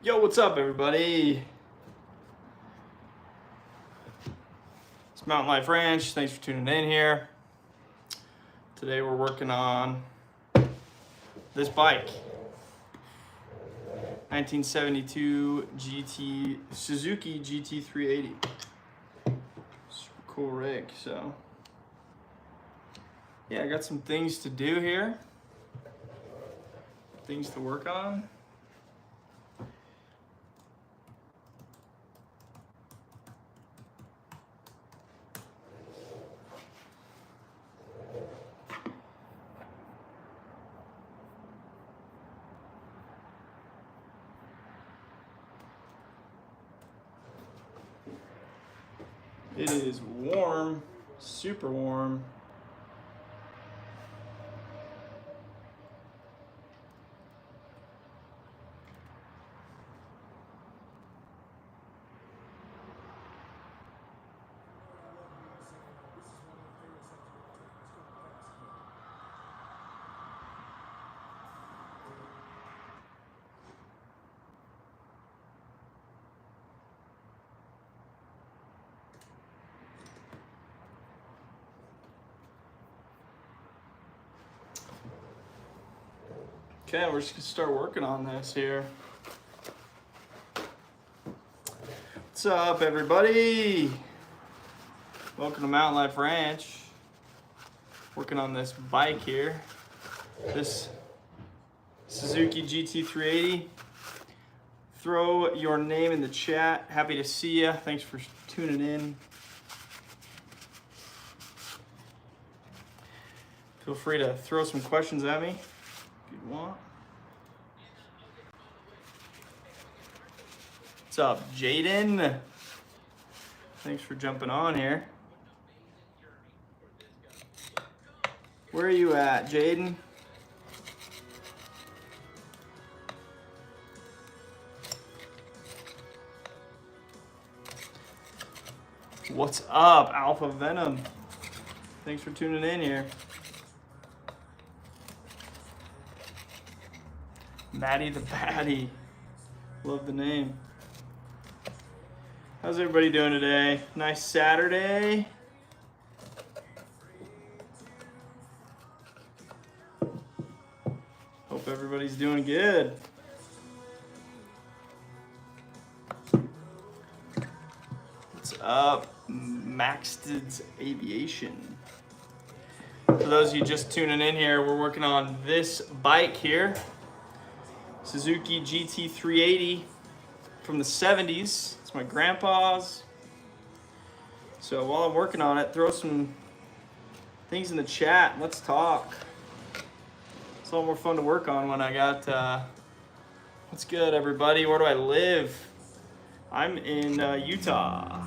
Yo, what's up, everybody? It's Mountain Life Ranch. Thanks for tuning in here. Today we're working on this bike. 1972 Suzuki GT380. Super cool rig. So, yeah, I got some things to do here. Things to work on. It is warm, super warm. Okay, we're just gonna start working on this here. What's up, everybody? Welcome to Mountain Life Ranch. Working on this bike here. This Suzuki GT380. Throw your name in the chat. Happy to see ya. Thanks for tuning in. Feel free to throw some questions at me if you want. What's up, Jaden? Thanks for jumping on here. Where are you at, Jaden? What's up, Alpha Venom? Thanks for tuning in here. Maddie the Baddie. Love the name. How's everybody doing today? Nice Saturday. Hope everybody's doing good. What's up, Maxted's Aviation? For those of you just tuning in here, we're working on this bike here. Suzuki GT380 from the 70s. It's my grandpa's. So while I'm working on it, throw some things in the chat. Let's talk. It's a lot more fun to work on when I got, what's good, everybody? Where do I live? I'm in Utah.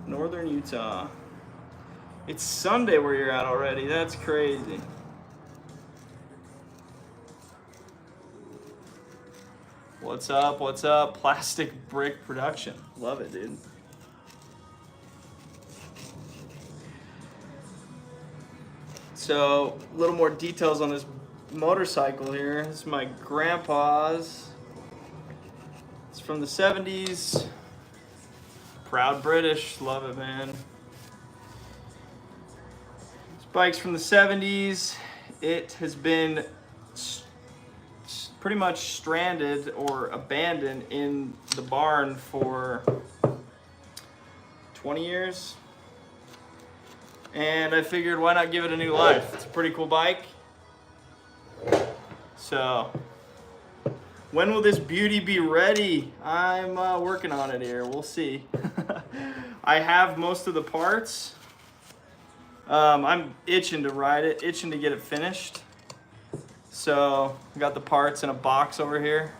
Northern Utah. It's Sunday where you're at already. That's crazy. What's up? What's up? Plastic Brick Production. Love it, dude. So, a little more details on this motorcycle here. This is my grandpa's. It's from the 70s. Proud British. Love it, man. This bike's from the 70s. It has been pretty much stranded or abandoned in the barn for 20 years. And I figured, why not give it a new life? It's a pretty cool bike. So, when will this beauty be ready? I'm working on it here. We'll see. I have most of the parts. I'm itching to ride it, itching to get it finished. So, I got the parts in a box over here.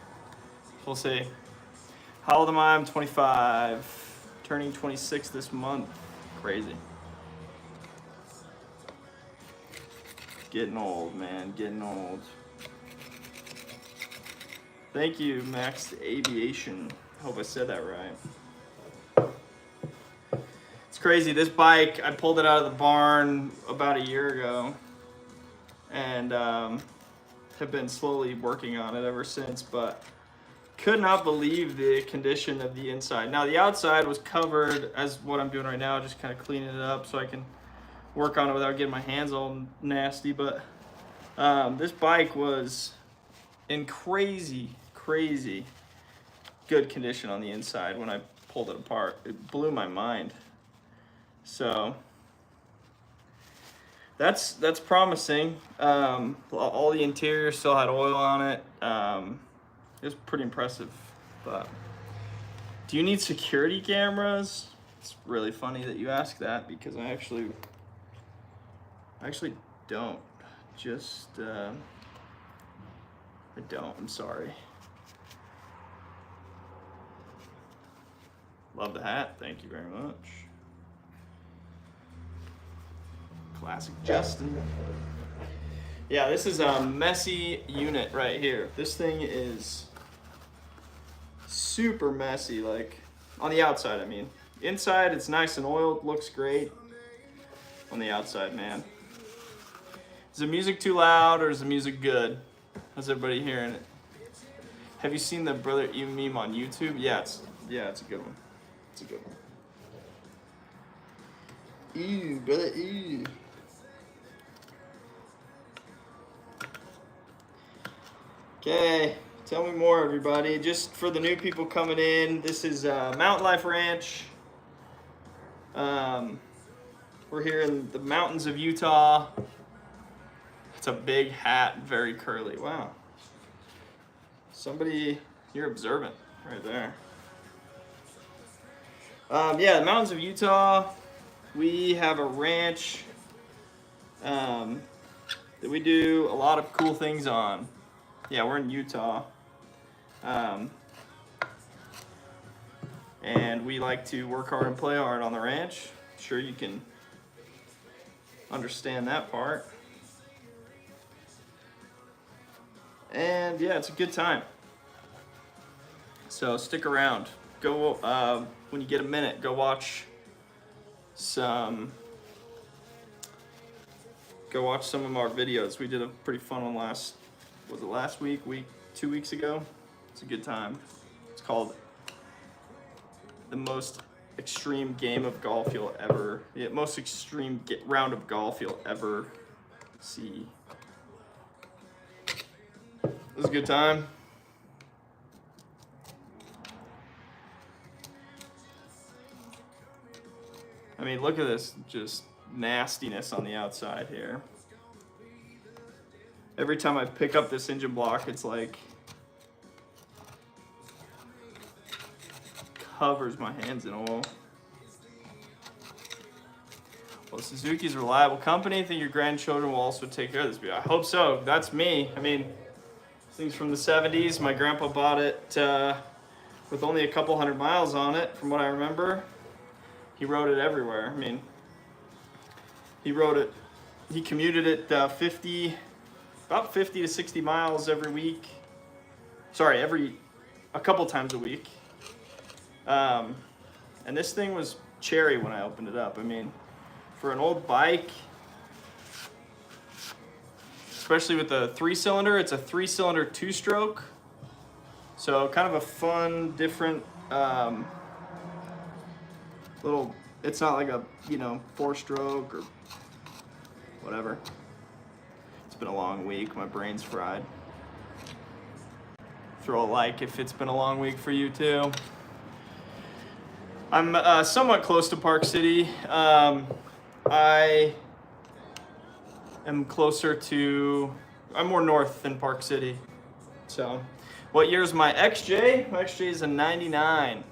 We'll see. How old am I? I'm 25. Turning 26 this month. Crazy. Getting old, man. Getting old. Thank you, Max Aviation. Hope I said that right. It's crazy. This bike, I pulled it out of the barn about a year ago. And have been slowly working on it ever since, but Could not believe the condition of the inside. Now the outside was covered, as what I'm doing right now, just kind of cleaning it up so I can work on it without getting my hands all nasty. But this bike was in crazy good condition on the inside when I pulled it apart. It blew my mind. So that's promising. All the interior still had oil on it. It was pretty impressive. But do you need security cameras? It's really funny that you ask that, because I actually don't. Just I don't. I'm sorry. Love the hat. Thank you very much. Classic Justin. Yeah, this is a messy unit right here. This thing is super messy, like on the outside, I mean. Inside, it's nice and oiled, looks great. On the outside, man. Is the music too loud or is the music good? How's everybody hearing it? Have you seen the Brother E meme on YouTube? Yeah, it's a good one. It's a good one. Ew, Brother E. Okay, tell me more, everybody. Just for the new people coming in, this is Mountain Life Ranch. We're here in the mountains of Utah. It's a big hat, very curly. Wow. Somebody, you're observant right there. Yeah, the mountains of Utah. We have a ranch that we do a lot of cool things on. Yeah, we're in Utah. And we like to work hard and play hard on the ranch. Sure, you can understand that part. And yeah, it's a good time. So stick around. Go when you get a minute. Go watch some. Go watch some of our videos. We did a pretty fun one last week? 2 weeks ago? It's a good time. It's called The Most Extreme Game of Golf You'll Ever. Yeah, most extreme round of golf you'll ever see. It was a good time. I mean, look at this, just nastiness on the outside here. Every time I pick up this engine block, it's like covers my hands in oil. Well, Suzuki's a reliable company. I think your grandchildren will also take care of this. I hope so. That's me. I mean, this thing's from the 70s. My grandpa bought it with only a couple hundred miles on it, from what I remember. He rode it everywhere. I mean, he commuted it about 50 to 60 miles every week. Sorry, a couple times a week. And this thing was cherry when I opened it up. I mean, for an old bike, especially with the 3-cylinder, it's a 3-cylinder 2-stroke. So kind of a fun, different little, it's not like a, 4-stroke or whatever. It's been a long week. My brain's fried. Throw a like if it's been a long week for you too. I'm somewhat close to Park City. I am I'm more north than Park City. So, what year's my XJ? My XJ is a 99.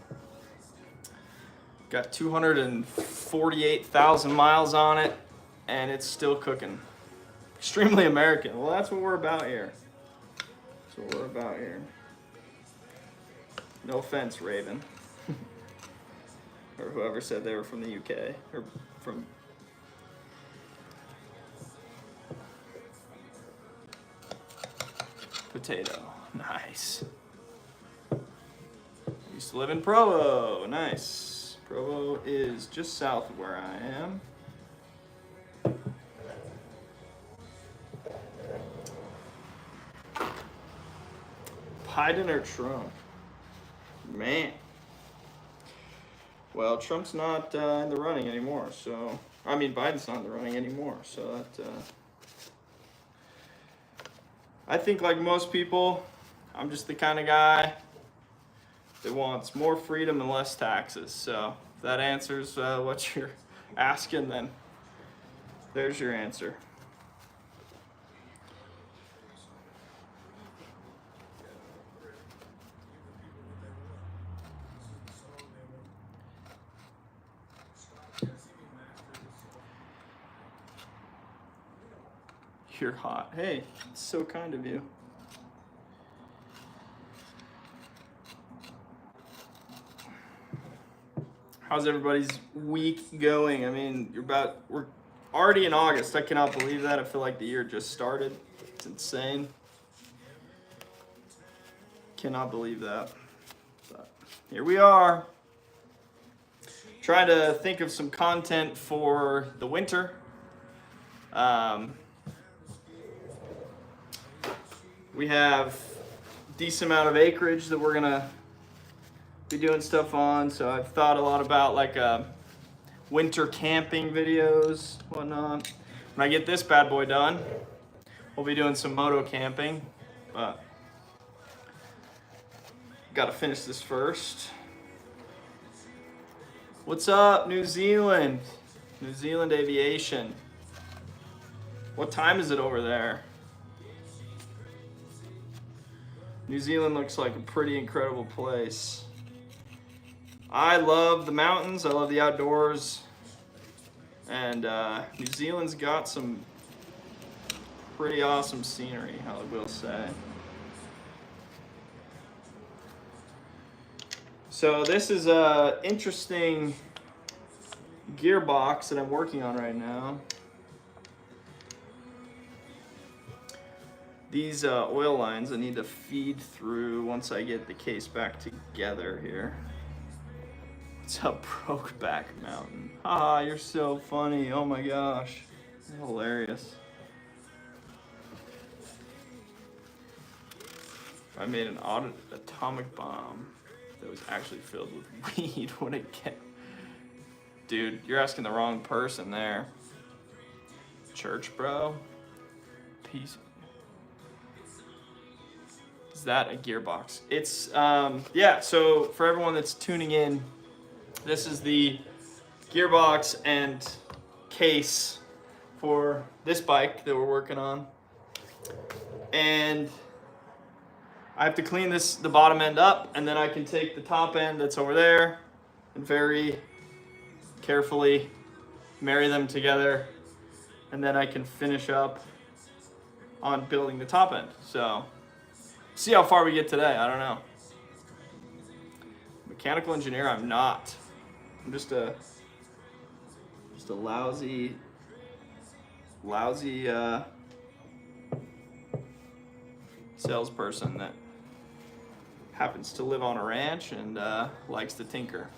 Got 248,000 miles on it, and it's still cooking. Extremely American. Well, that's what we're about here. That's what we're about here. No offense, Raven. Or whoever said they were from the UK. Or from... Potato. Nice. I used to live in Provo. Nice. Provo is just south of where I am. Hiding or trunk? Man. Well, Trump's not in the running anymore, so... I mean, Biden's not in the running anymore, so that... I think like most people, I'm just the kind of guy that wants more freedom and less taxes. So if that answers what you're asking, then there's your answer. You're hot. Hey, it's so kind of you. How's everybody's week going? I mean, we're already in August. I cannot believe that. I feel like the year just started. It's insane. Cannot believe that. But here we are. Trying to think of some content for the winter. We have a decent amount of acreage that we're gonna be doing stuff on, so I've thought a lot about like winter camping videos, whatnot. When I get this bad boy done, we'll be doing some moto camping, but gotta finish this first. What's up, New Zealand? New Zealand Aviation. What time is it over there? New Zealand looks like a pretty incredible place. I love the mountains, I love the outdoors, and New Zealand's got some pretty awesome scenery, I will say. So this is a interesting gearbox that I'm working on right now. These oil lines I need to feed through once I get the case back together here. What's up, Brokeback Mountain? Ah, you're so funny. Oh my gosh. You're hilarious. If I made an atomic bomb that was actually filled with weed, would it get... Dude, you're asking the wrong person there. Church, bro? Peace. Is that a gearbox? It's, yeah, so for everyone that's tuning in, this is the gearbox and case for this bike that we're working on. And I have to clean the bottom end up, and then I can take the top end that's over there and very carefully marry them together, and then I can finish up on building the top end. So see how far we get today. I don't know. Mechanical engineer, I'm not. I'm just a lousy salesperson that happens to live on a ranch and likes to tinker.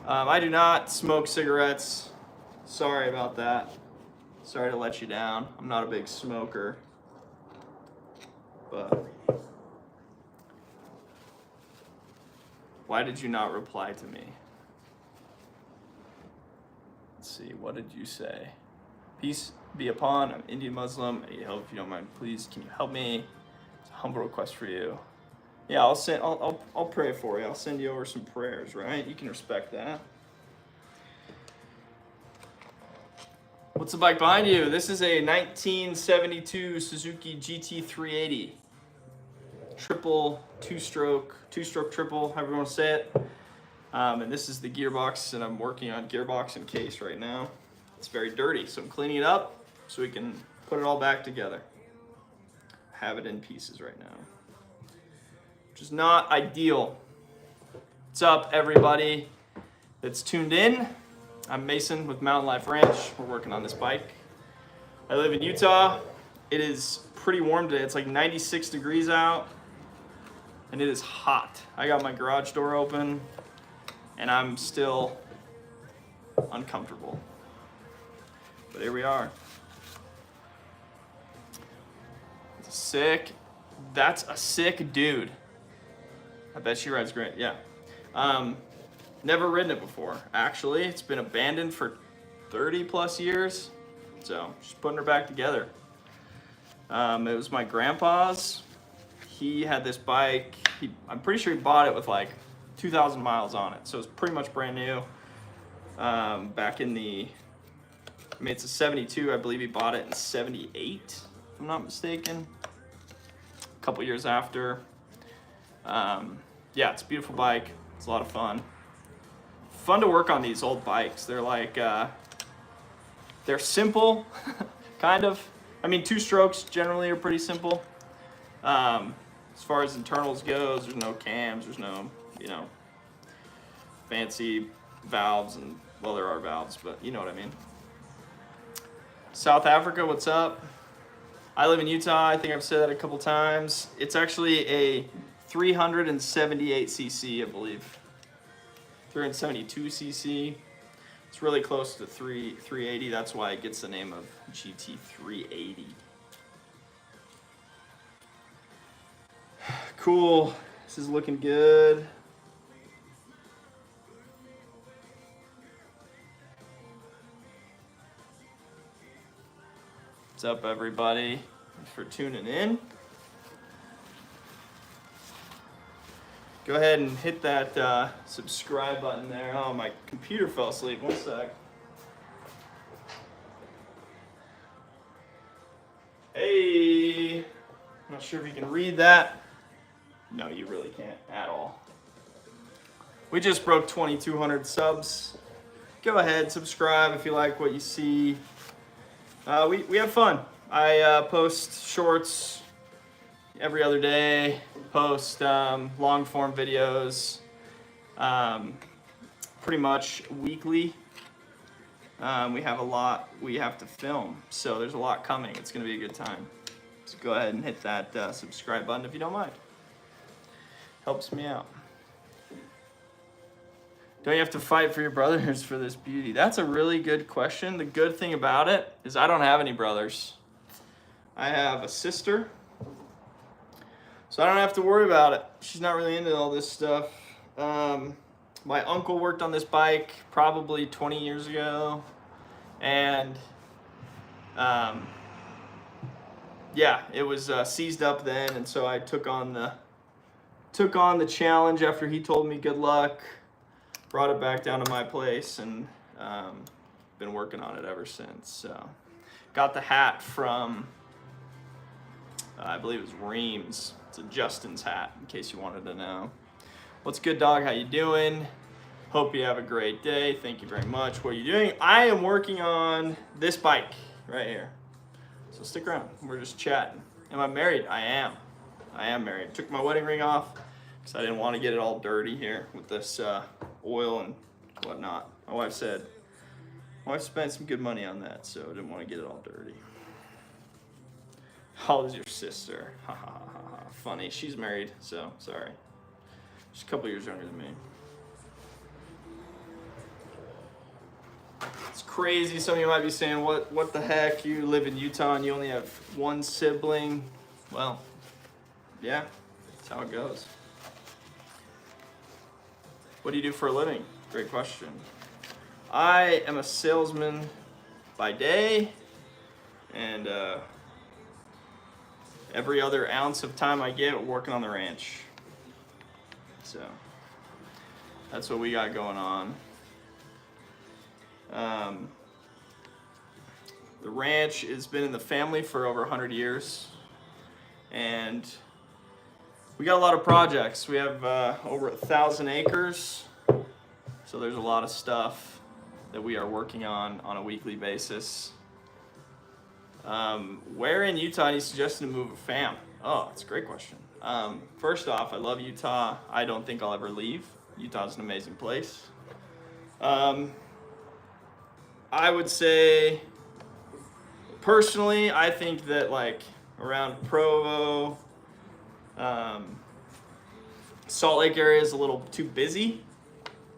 I do not smoke cigarettes. Sorry about that. Sorry to let you down. I'm not a big smoker. But why did you not reply to me? Let's see, what did you say? Peace be upon, I'm Indian Muslim. I hope if you don't mind, please, can you help me? It's a humble request for you. Yeah, I'll pray for you. I'll send you over some prayers, right? You can respect that. What's the bike behind you? This is a 1972 Suzuki GT380. Triple, two-stroke triple, however you want to say it. And this is the gearbox, and I'm working on gearbox and case right now. It's very dirty, so I'm cleaning it up so we can put it all back together. Have it in pieces right now, which is not ideal. What's up, everybody that's tuned in? I'm Mason with Mountain Life Ranch. We're working on this bike. I live in Utah. It is pretty warm today. It's like 96 degrees out, and it is hot. I got my garage door open, and I'm still uncomfortable. But here we are. That's a sick dude. I bet she rides great, yeah. Never ridden it before, actually. It's been abandoned for 30 plus years. So, just putting her back together. It was my grandpa's. He had this bike. I'm pretty sure he bought it with like 2,000 miles on it. So it's pretty much brand new. Back in it's a 72. I believe he bought it in 78, if I'm not mistaken. A couple years after. Yeah, it's a beautiful bike. It's a lot of fun. Fun to work on these old bikes. They're like, they're simple, kind of. I mean, 2 strokes generally are pretty simple. As far as internals goes, there's no cams, there's no, fancy valves, and, well, there are valves, but you know what I mean. South Africa, what's up? I live in Utah. I think I've said that a couple times. It's actually a 378cc, I believe. 372cc. It's really close to 380. That's why it gets the name of GT380. Cool. This is looking good. What's up, everybody? Thanks for tuning in. Go ahead and hit that subscribe button there. Oh, my computer fell asleep. One sec. Hey, I'm not sure if you can read that. No, you really can't at all. We just broke 2,200 subs. Go ahead, subscribe if you like what you see. We have fun. I post shorts every other day, post long form videos pretty much weekly. We have a lot we have to film, so there's a lot coming. It's going to be a good time. So go ahead and hit that subscribe button if you don't mind. Helps me out. Don't you have to fight for your brothers for this beauty? That's a really good question. The good thing about it is I don't have any brothers. I have a sister, so I don't have to worry about it. She's not really into all this stuff. My uncle worked on this bike probably 20 years ago, and yeah, it was seized up then, and so I took on the challenge after he told me good luck. Brought it back down to my place, and been working on it ever since. So, got the hat from I believe it was Reams. It's a Justin's hat, in case you wanted to know. What's good, dog? How you doing? Hope you have a great day. Thank you very much. What are you doing? I am working on this bike right here. So stick around. We're just chatting. Am I married? I am. I am married. Took my wedding ring off because I didn't want to get it all dirty here with this oil and whatnot. My wife spent some good money on that, so I didn't want to get it all dirty. How old is your sister? Ha ha ha ha. Funny. She's married, so sorry. She's a couple years younger than me. It's crazy. Some of you might be saying, what the heck? You live in Utah and you only have one sibling. Well, yeah, that's how it goes. What do you do for a living? Great question. I am a salesman by day, and every other ounce of time I get working on the ranch. So that's what we got going on. The ranch has been in the family for over 100 years, and we got a lot of projects. We have over 1,000 acres, so there's a lot of stuff that we are working on a weekly basis. Where in Utah are you suggesting to move a fam? Oh, that's a great question. First off, I love Utah. I don't think I'll ever leave. Utah's an amazing place. I would say, personally, I think that like around Provo, Salt Lake area is a little too busy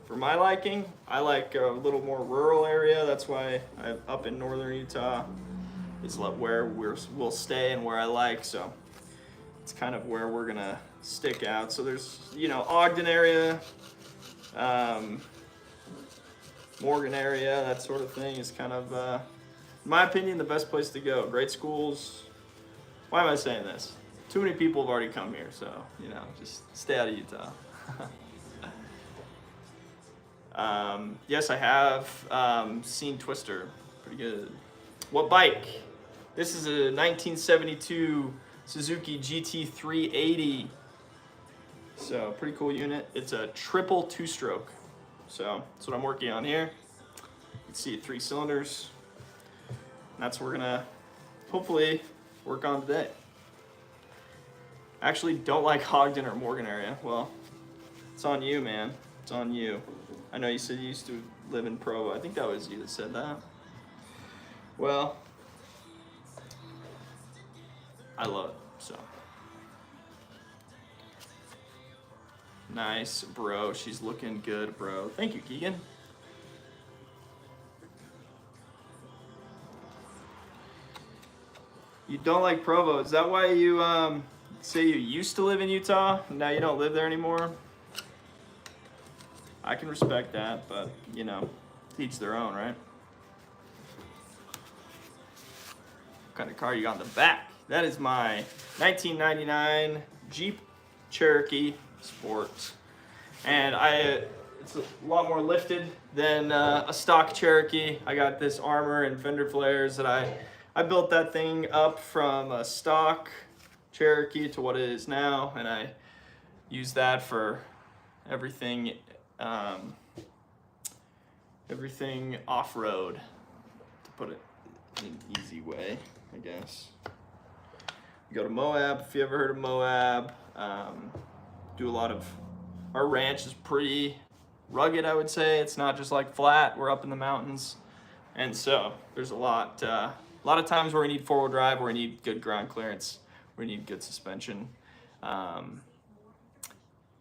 for my liking. I like a little more rural area. That's why I'm up in northern Utah is where we'll stay and where I like. So It's kind of where we're gonna stick out. So there's, you know, Ogden area, Morgan area, that sort of thing is kind of, in my opinion, the best place to go. Great schools. Why am I saying this? Too many people have already come here, so, you know, just stay out of Utah. Yes, I have seen Twister. Pretty good. What bike? This is a 1972 Suzuki GT380. So, pretty cool unit. It's a triple two-stroke. So, that's what I'm working on here. You can see 3 cylinders. And that's what we're gonna hopefully work on today. Actually don't like Ogden or Morgan area. Well, it's on you, man. It's on you. I know you said you used to live in Provo. I think that was you that said that. Well, I love it, so. Nice, bro. She's looking good, bro. Thank you, Keegan. You don't like Provo. Is that why you say you used to live in Utah and now you don't live there anymore? I can respect that, but, you know, to each their own, right? What kind of car you got in the back? That is my 1999 Jeep Cherokee Sport. And it's a lot more lifted than a stock Cherokee. I got this armor and fender flares that I built that thing up from a stock Cherokee to what it is now, and I use that for everything everything off-road, to put it in an easy way, I guess. We go to Moab, if you ever heard of Moab. Do a lot of, our ranch is pretty rugged, I would say. It's not just like flat, we're up in the mountains. And so there's a lot of times where we need four-wheel drive, where we need good ground clearance, where we need good suspension.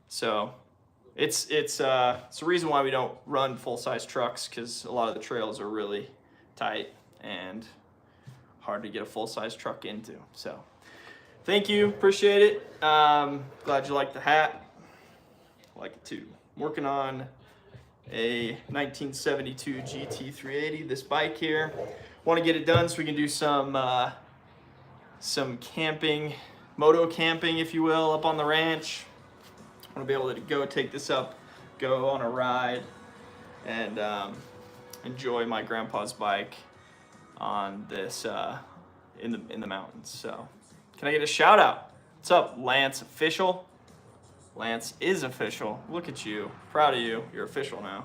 So it's a reason why we don't run full-size trucks, because a lot of the trails are really tight and hard to get a full-size truck into. So thank you, appreciate it. Glad you like the hat. I like it too. I'm working on a 1972 GT380, this bike here. Want to get it done so we can do some camping, moto camping, if you will, up on the ranch. Want to be able to go take this up, go on a ride, and enjoy my grandpa's bike on this in the mountains. So, can I get a shout out? What's up, Lance Official? Lance is official. Look at you. Proud of you. You're official now.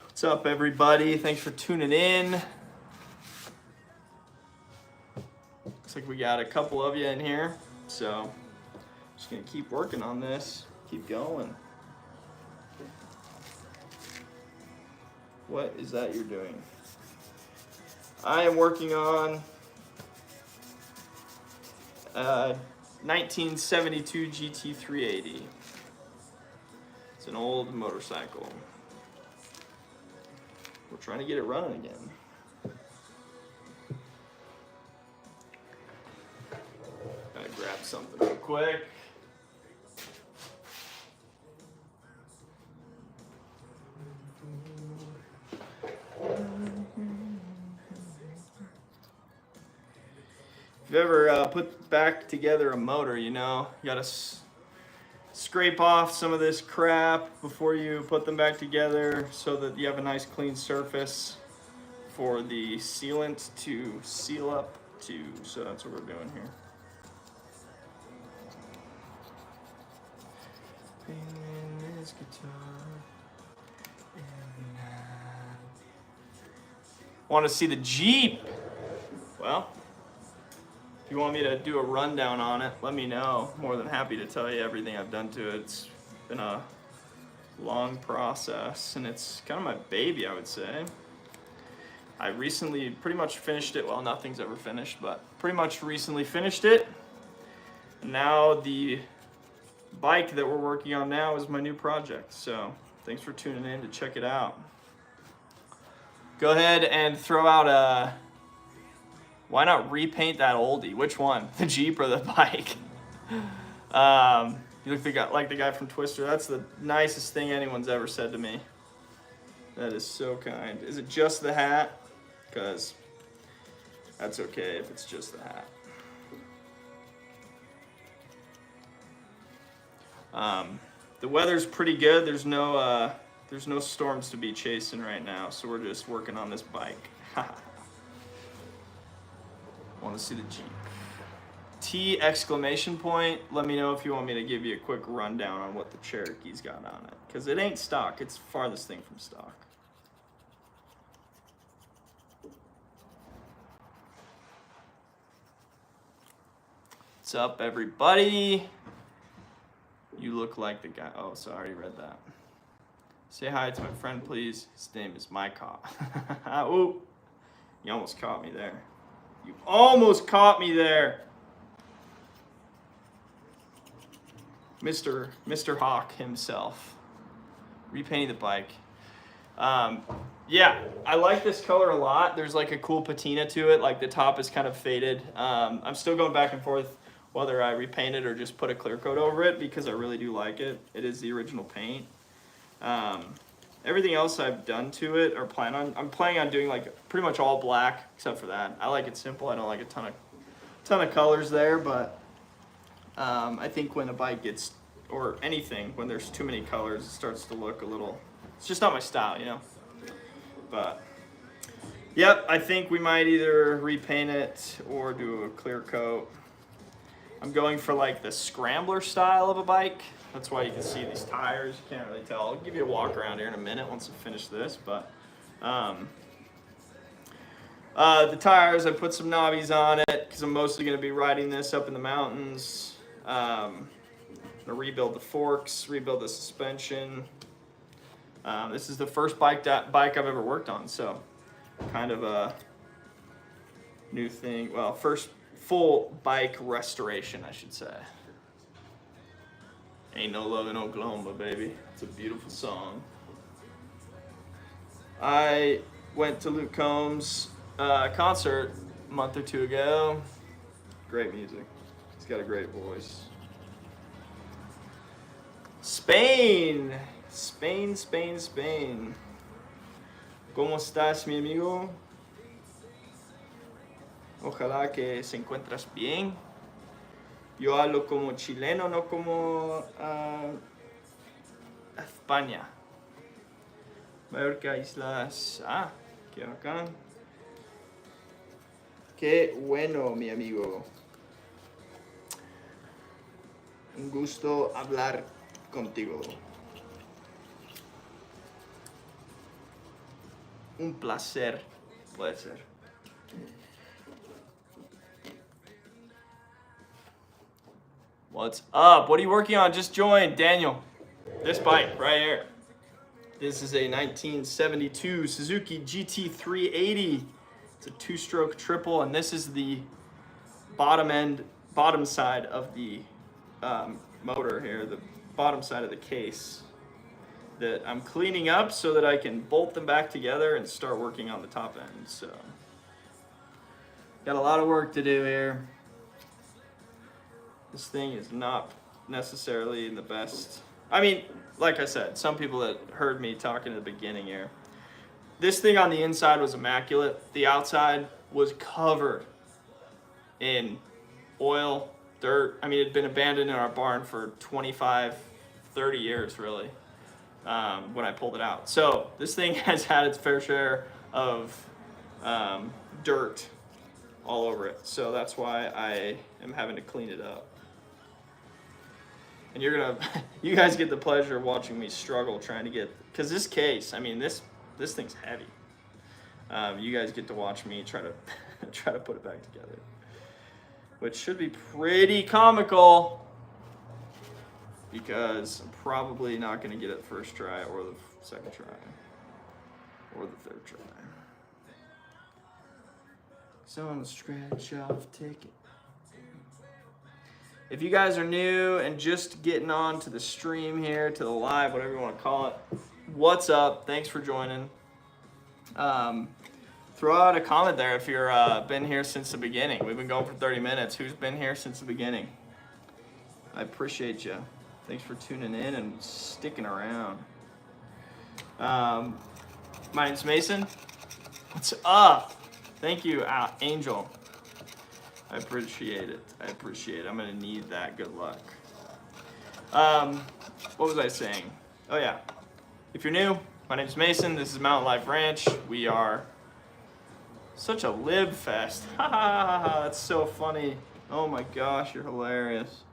What's up, everybody? Thanks for tuning in. Looks like we got a couple of you in here. So, just gonna keep working on this. Keep going. What is that you're doing? I am working on 1972 GT380. It's an old motorcycle. We're trying to get it running again. Gotta grab something real quick. If you've ever put back together a motor, you know, you gotta scrape off some of this crap before you put them back together so that you have a nice clean surface for the sealant to seal up to. So that's what we're doing here. This guitar. Want to see the Jeep? Well, if you want me to do a rundown on it, let me know. More than happy to tell you everything I've done to it. It's been a long process, and it's kind of my baby, I would say. I recently pretty much finished it. Well, nothing's ever finished, but pretty much recently finished it. And now the bike that we're working on now is my new project. So thanks for tuning in to check it out. Go ahead and throw out a, why not repaint that oldie? Which one? The Jeep or the bike? You look like the guy from Twister. That's the nicest thing anyone's ever said to me. That is so kind. Is it just the hat? Because that's okay if it's just the hat. The weather's pretty good. There's no storms to be chasing right now, so we're just working on this bike. Want to see the Jeep? T exclamation point. Let me know if you want me to give you a quick rundown on what the Cherokee's got on it, because it ain't stock. It's farthest thing from stock. What's up, everybody? You look like the guy. Oh, so I already read that. Say hi to my friend, please. His name is Mycott. Ooh, you almost caught me there. You almost caught me there. Mr. Hawk himself. Repainting the bike. Yeah, I like this color a lot. There's like a cool patina to it. Like the top is kind of faded. I'm still going back and forth whether I repaint it or just put a clear coat over it, because I really do like it. It is the original paint. Everything else I've done to it or I'm planning on doing like pretty much all black except for that. I like it simple. I don't like a ton of colors there, but I think when a bike gets, or anything, when there's too many colors, it starts to look a little, it's just not my style, you know? But yep, I think we might either repaint it or do a clear coat. I'm going for like the scrambler style of a bike. That's why you can see these tires. You can't really tell. I'll give you a walk around here in a minute once I finish this. But the tires, I put some knobbies on it because I'm mostly going to be riding this up in the mountains. I'm going to rebuild the forks, rebuild the suspension. This is the first bike I've ever worked on, so kind of a new thing. Well, first full bike restoration, I should say. Ain't no love in Oklahoma, baby. It's a beautiful song. I went to Luke Combs' concert a month or two ago. Great music. He's got a great voice. Spain. Spain. ¿Cómo estás, mi amigo? Ojalá que se encuentras bien. Yo hablo como chileno, no como España. Mallorca, Islas. Ah, qué bacán. Qué bueno, mi amigo. Un gusto hablar contigo. Un placer, puede ser. What's up? What are you working on? Just joined, Daniel. This bike right here. This is a 1972 Suzuki GT380. It's a two-stroke triple, and this is the bottom side of the motor here, the bottom side of the case that I'm cleaning up so that I can bolt them back together and start working on the top end. So, got a lot of work to do here. This thing is not necessarily in the best. I mean, like I said, some people that heard me talking at the beginning here, this thing on the inside was immaculate. The outside was covered in oil, dirt. I mean, it had been abandoned in our barn for 25, 30 years, really, when I pulled it out. So this thing has had its fair share of dirt all over it. So that's why I am having to clean it up. And you guys get the pleasure of watching me struggle trying to get, because this case, I mean, this thing's heavy. You guys get to watch me try to put it back together, which should be pretty comical, because I'm probably not going to get it first try or the second try or the third try. So I'm gonna scratch off ticket. If you guys are new and just getting on to the stream here, to the live, whatever you want to call it, what's up? Thanks for joining. Throw out a comment there if you're been here since the beginning. We've been going for 30 minutes. Who's been here since the beginning? I appreciate you. Thanks for tuning in and sticking around. My name's Mason. What's up? Thank you, Angel. I appreciate it. I appreciate it. I'm gonna need that. Good luck. What was I saying? Oh yeah. If you're new, my name's Mason. This is Mountain Life Ranch. We are such a lib fest. Ha ha ha ha. That's so funny. Oh my gosh, you're hilarious.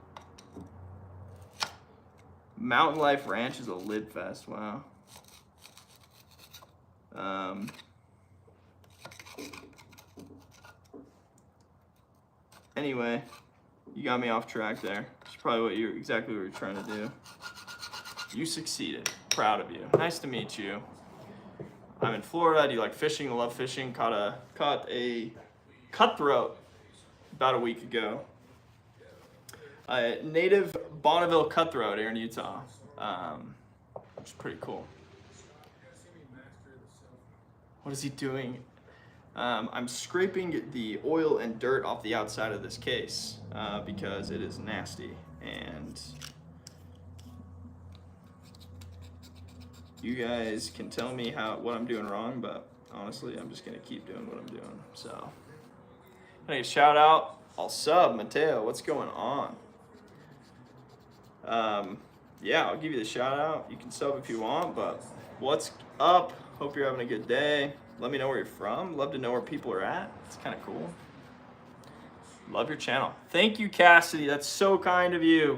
Mountain Life Ranch is a lib fest. Wow. Anyway, you got me off track there. That's probably exactly what you're trying to do. You succeeded. Proud of you. Nice to meet you. I'm in Florida. Do you like fishing? I love fishing. Caught a cutthroat about a week ago. A native Bonneville cutthroat here in Utah, which is pretty cool. What is he doing? I'm scraping the oil and dirt off the outside of this case because it is nasty, and you guys can tell me what I'm doing wrong, but honestly, I'm just gonna keep doing what I'm doing. So, hey, shout out, I'll sub, Mateo. What's going on? Yeah, I'll give you the shout out. You can sub if you want, but what's up? Hope you're having a good day. Let me know where you're from. Love to know where people are at. It's kind of cool. Love your channel. Thank you, Cassidy. That's so kind of you.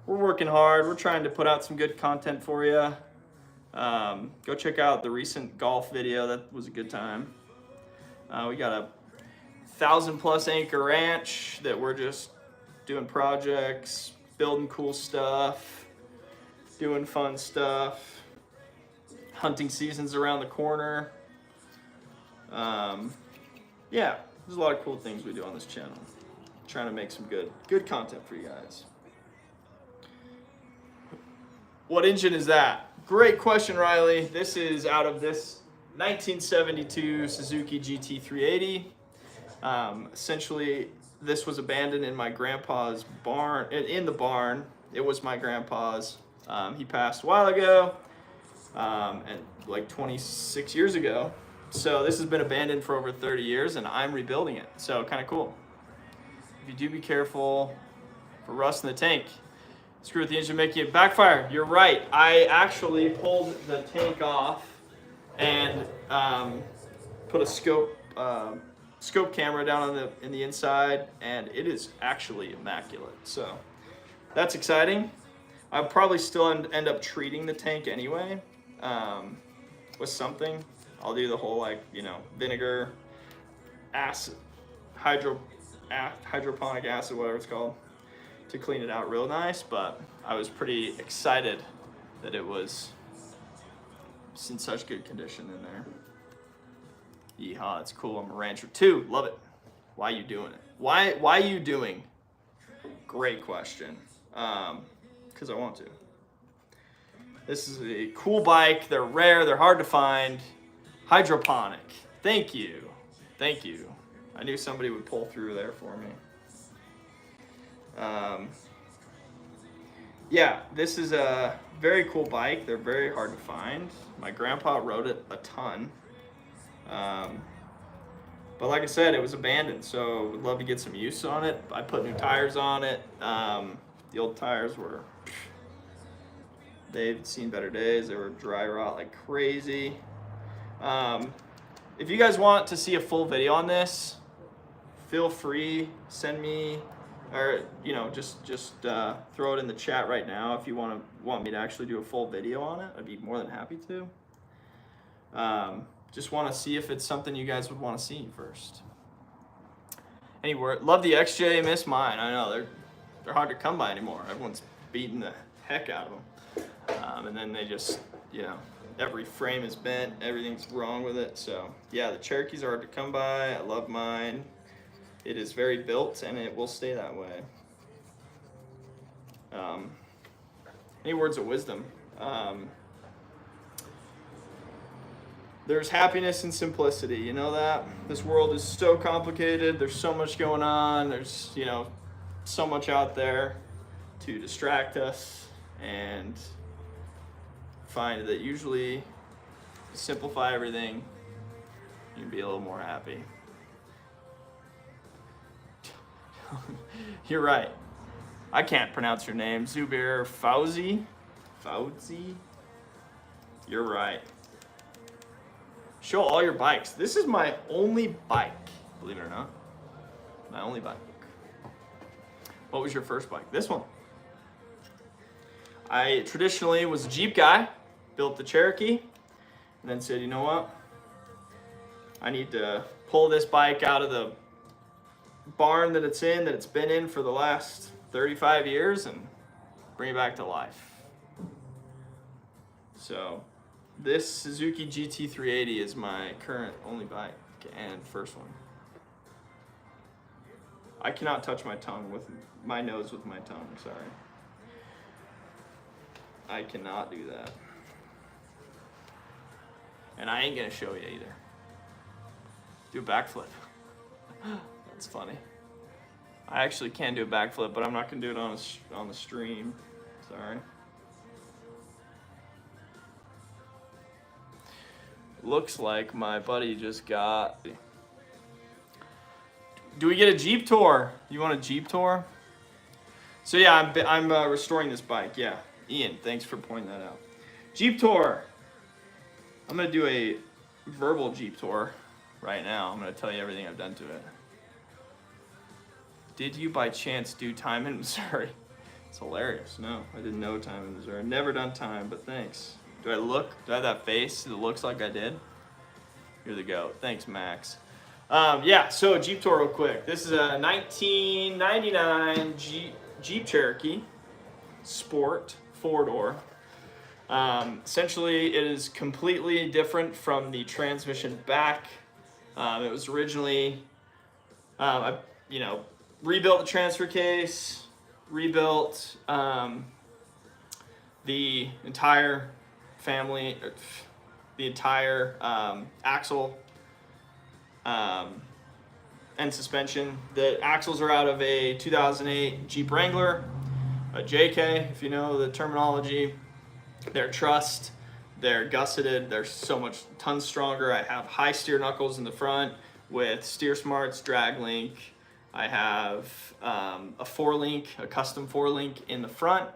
We're working hard. We're trying to put out some good content for you. Go check out the recent golf video. That was a good time. We got a 1,000+ acre ranch that we're just doing projects, building cool stuff, doing fun stuff. Hunting season's around the corner. Yeah, there's a lot of cool things we do on this channel. Trying to make some good content for you guys. What engine is that? Great question, Riley. This is out of this 1972 Suzuki GT380. Essentially, this was abandoned in my grandpa's barn. In the barn, it was my grandpa's. He passed a while ago, and like 26 years ago. So this has been abandoned for over 30 years, and I'm rebuilding it. So kind of cool. If you do, be careful for rust in the tank. Screw with the engine, make it backfire. You're right. I actually pulled the tank off and put a scope camera down in the inside, and it is actually immaculate. So that's exciting. I'll probably still end up treating the tank anyway with something. I'll do the whole vinegar, acid, hydroponic acid, whatever it's called, to clean it out real nice. But I was pretty excited that it was in such good condition in there. Yeehaw, it's cool. I'm a rancher too. Love it. Why are you doing it? Why are you doing? Great question. Because I want to. This is a cool bike. They're rare. They're hard to find. Hydroponic. Thank you. Thank you. I knew somebody would pull through there for me. Yeah, this is a very cool bike. They're very hard to find. My grandpa rode it a ton. But like I said, it was abandoned, so would love to get some use on it. I put new tires on it. The old tires they've seen better days. They were dry rot like crazy. If you guys want to see a full video on this, feel free, send me, or just throw it in the chat right now if you want me to actually do a full video on it. I'd be more than happy to. Just want to see if it's something you guys would want to see first. Anyway, love the XJ, miss mine. I know they're hard to come by anymore. Everyone's beating the heck out of them, and then they just every frame is bent, everything's wrong with it. So yeah, the Cherokees are hard to come by. I love mine. It is very built, and it will stay that way. Any words of wisdom? there's happiness in simplicity. You know that? This world is so complicated. There's so much going on. There's, you know, so much out there to distract us, and find that usually simplify everything, you can be a little more happy. You're right. I can't pronounce your name. Zubair Fauzi. Fauzi? You're right. Show all your bikes. This is my only bike, believe it or not. My only bike. What was your first bike? This one. I traditionally was a Jeep guy, built the Cherokee, and then said, you know what? I need to pull this bike out of the barn that it's been in for the last 35 years, and bring it back to life. So this Suzuki GT380 is my current only bike and first one. I cannot touch my tongue with my nose with my tongue, sorry. I cannot do that. And I ain't gonna show you either. Do a backflip. That's funny. I actually can do a backflip, but I'm not gonna do it on the stream. Sorry. Looks like my buddy just got. Do we get a Jeep tour? You want a Jeep tour? So yeah, I'm restoring this bike. Yeah, Ian, thanks for pointing that out. Jeep tour. I'm gonna do a verbal Jeep tour right now. I'm gonna tell you everything I've done to it. Did you by chance do time in Missouri? It's hilarious. No, I didn't know time in Missouri. Never done time, but thanks. Do I have that face that looks like I did? You're the goat. Thanks, Max. Yeah, so Jeep tour real quick. This is a 1999 Jeep Cherokee Sport 4-door. Essentially, it is completely different from the transmission back. It was originally, I rebuilt the transfer case, rebuilt the entire family, the entire axle and suspension. The axles are out of a 2008 Jeep Wrangler, a JK, if you know the terminology. They're trussed, they're gusseted, they're tons stronger. I have high steer knuckles in the front with Steer Smarts drag link. I have a custom 4-link in the front.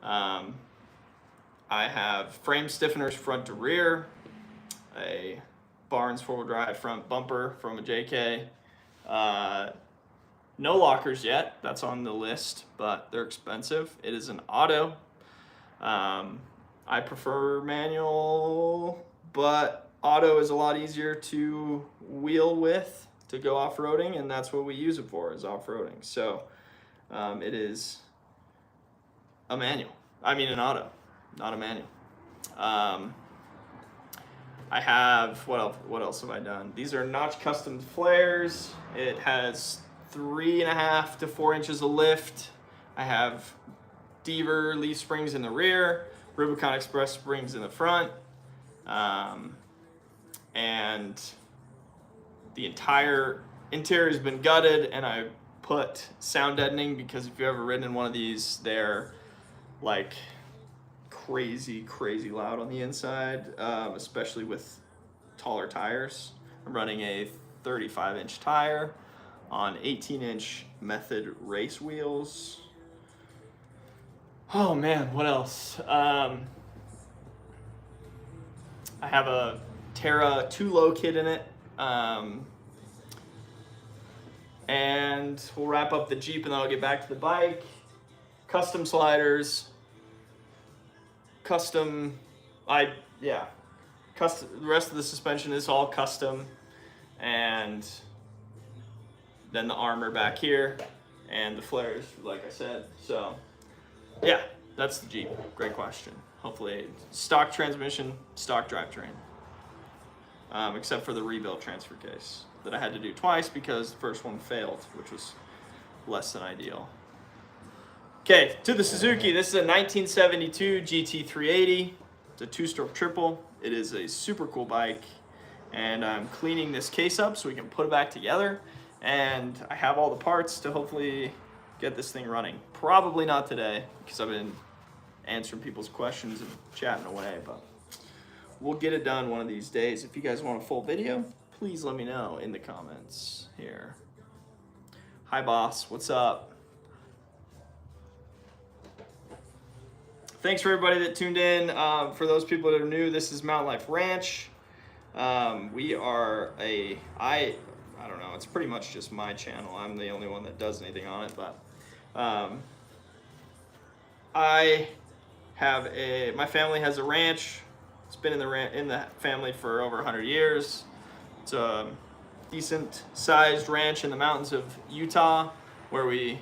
I have frame stiffeners front to rear, a Barnes 4-wheel drive front bumper from a JK. No lockers yet, that's on the list, but they're expensive. It is an auto. I prefer manual, but auto is a lot easier to wheel with, to go off-roading, and that's what we use it for, is off-roading. So it is an auto, not a manual. I have, what else have I done? These are notch custom flares. It has 3.5 to 4 inches of lift. I have Deaver leaf springs in the rear, Rubicon Express springs in the front, and the entire interior has been gutted, and I put sound deadening, because if you've ever ridden in one of these, they're like crazy loud on the inside, especially with taller tires. I'm running a 35-inch tire on 18-inch Method race wheels. Oh man, what else? I have a Terra 2-low kit in it. And we'll wrap up the Jeep, and then I'll get back to the bike. Custom sliders. The rest of the suspension is all custom. And then the armor back here, and the flares, like I said. So yeah, that's the Jeep. Great question. Hopefully, stock transmission, stock drivetrain. Except for the rebuilt transfer case that I had to do twice because the first one failed, which was less than ideal. Okay, to the Suzuki. This is a 1972 GT380. It's a 2-stroke triple. It is a super cool bike, and I'm cleaning this case up so we can put it back together, and I have all the parts to hopefully get this thing running. Probably not today because I've been answering people's questions and chatting away, but we'll get it done one of these days. If you guys want a full video, please let me know in the comments here. Hi boss, what's up? Thanks for everybody that tuned in. For those people that are new, this is Mountain Life Ranch. We are I don't know, it's pretty much just my channel. I'm the only one that does anything on it, but my family has a ranch. It's been in the family for over 100 years. It's a decent sized ranch in the mountains of Utah where we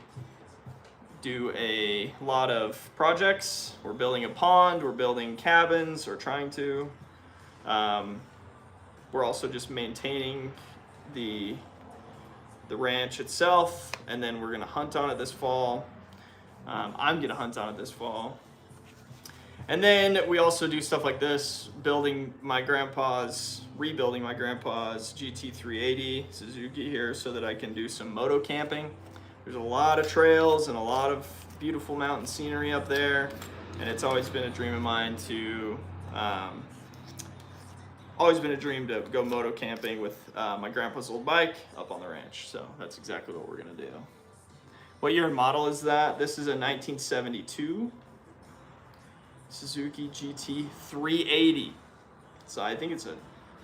do a lot of projects. We're building a pond, we're building cabins, or trying to. We're also just maintaining the ranch itself, and then we're gonna hunt on it this fall. I'm gonna hunt on it this fall. And then we also do stuff like this, rebuilding my grandpa's GT380 Suzuki here so that I can do some moto camping. There's a lot of trails and a lot of beautiful mountain scenery up there, and it's always been a dream of mine to go moto camping with my grandpa's old bike up on the ranch. So that's exactly what we're gonna do. What year and model is that? This is a 1972 Suzuki GT380. So I think it's a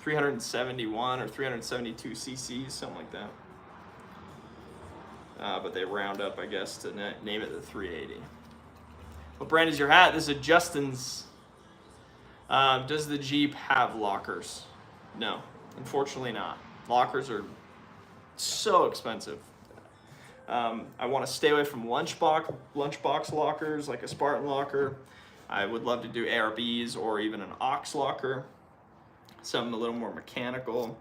371 or 372 cc's, something like that. But they round up, I guess, to name it the 380. What brand is your hat? This is a Justin's. Does the Jeep have lockers? No, unfortunately not. Lockers are so expensive. I want to stay away from lunchbox lockers, like a Spartan locker. I would love to do ARBs or even an aux locker, something a little more mechanical.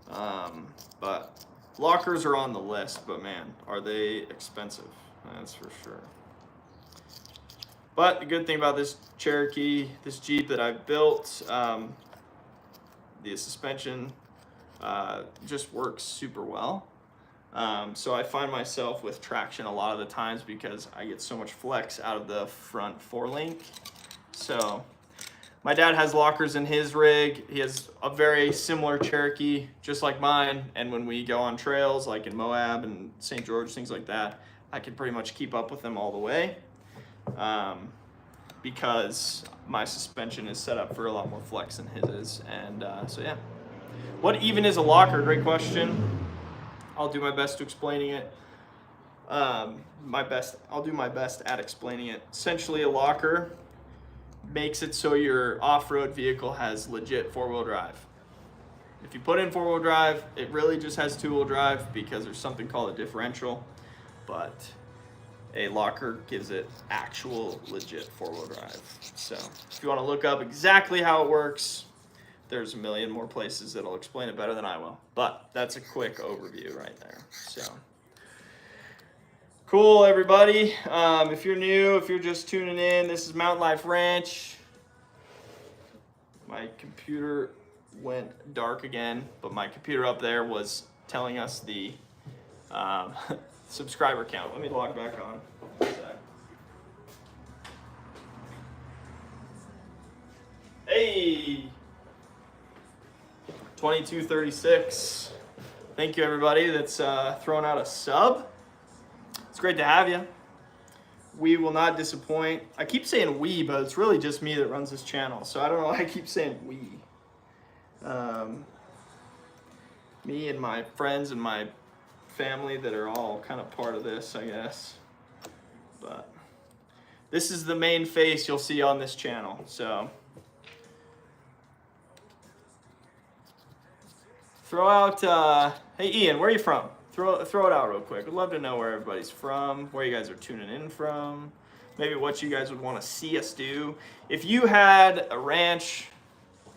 But lockers are on the list, but man, are they expensive? That's for sure. But the good thing about this Cherokee, this Jeep that I've built, the suspension just works super well. So I find myself with traction a lot of the times because I get so much flex out of the front four-link. So my dad has lockers in his rig. He has a very similar Cherokee, just like mine. And when we go on trails, like in Moab and St. George, things like that, I can pretty much keep up with them all the way. Because my suspension is set up for a lot more flex than his is. And so yeah. What even is a locker? Great question. I'll do my best to explaining it. I'll do my best at explaining it. Essentially, a locker makes it so your off-road vehicle has legit four-wheel drive. If you put in four-wheel drive, it really just has two-wheel drive because there's something called a differential, but a locker gives it actual legit four-wheel drive. So if you want to look up exactly how it works, there's a million more places that'll explain it better than I will. But that's a quick overview right there. So cool, everybody. If you're new, if you're just tuning in, this is Mountain Life Ranch. My computer went dark again, but my computer up there was telling us the subscriber count. Let me log back on. Hey! 2236. Thank you, everybody that's thrown out a sub. It's great to have you. We will not disappoint. I keep saying we, but it's really just me that runs this channel, so I don't know why I keep saying we. Me and my friends and my family that are all kind of part of this, I guess. But this is the main face you'll see on this channel, so. Throw out, hey Ian, where are you from? Throw it out real quick. I'd love to know where everybody's from, where you guys are tuning in from, maybe what you guys would want to see us do. If you had a ranch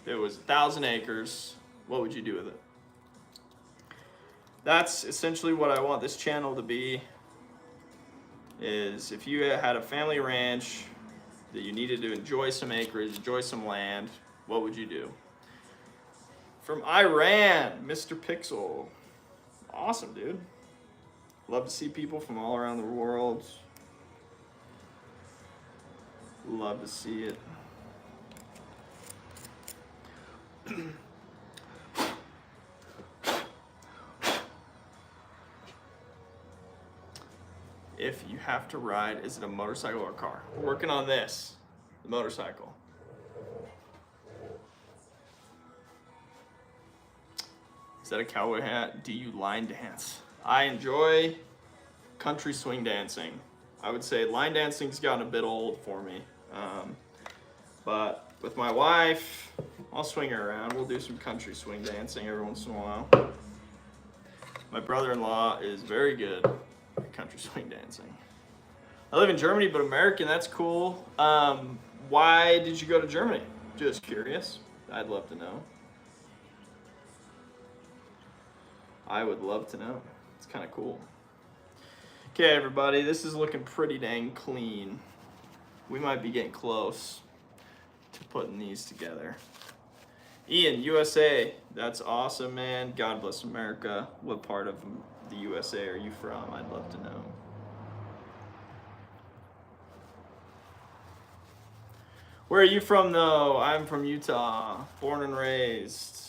that was 1,000 acres, what would you do with it? That's essentially what I want this channel to be, is if you had a family ranch that you needed to enjoy some acreage, enjoy some land, what would you do? From Iran, Mr. Pixel. Awesome, dude. Love to see people from all around the world. Love to see it. If you have to ride, is it a motorcycle or a car? We're working on this, the motorcycle. Is that a cowboy hat? Do you line dance? I enjoy country swing dancing. I would say line dancing's gotten a bit old for me. But with my wife, I'll swing her around. We'll do some country swing dancing every once in a while. My brother-in-law is very good at country swing dancing. I live in Germany, but American, that's cool. Why did you go to Germany? Just curious. I'd love to know. I would love to know. It's kind of cool. Okay, everybody, this is looking pretty dang clean. We might be getting close to putting these together. Ian, USA, that's awesome, man. God bless America. What part of the USA are you from? I'd love to know. Where are you from, though? I'm from Utah, born and raised.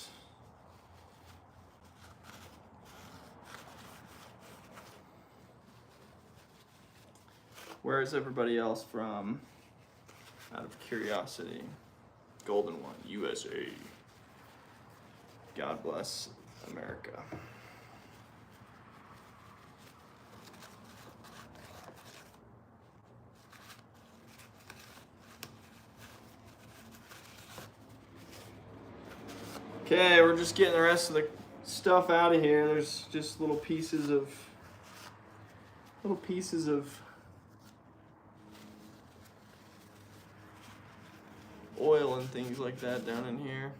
Where is everybody else from? Out of curiosity. Golden one, USA. God bless America. Okay, we're just getting the rest of the stuff out of here. There's just little pieces of oil and things like that down in here.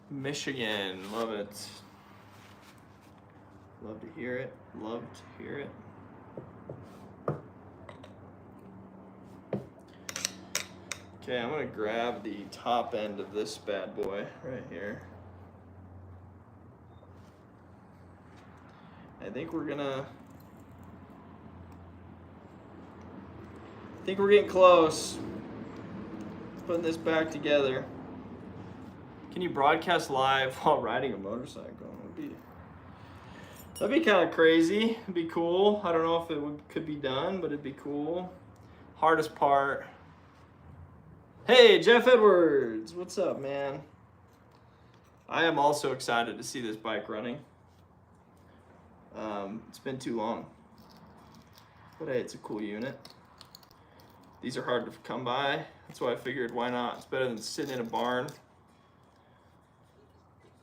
Michigan, love it. Love to hear it. Love to hear it. Okay, I'm gonna grab the top end of this bad boy right here. I think we're getting close. Putting this back together. Can you broadcast live while riding a motorcycle? That'd be kind of crazy. It'd be cool. I don't know if it could be done, but it'd be cool. Hardest part. Hey, Jeff Edwards. What's up, man? I am also excited to see this bike running. It's been too long. But hey, it's a cool unit. These are hard to come by. That's why I figured, why not? It's better than sitting in a barn.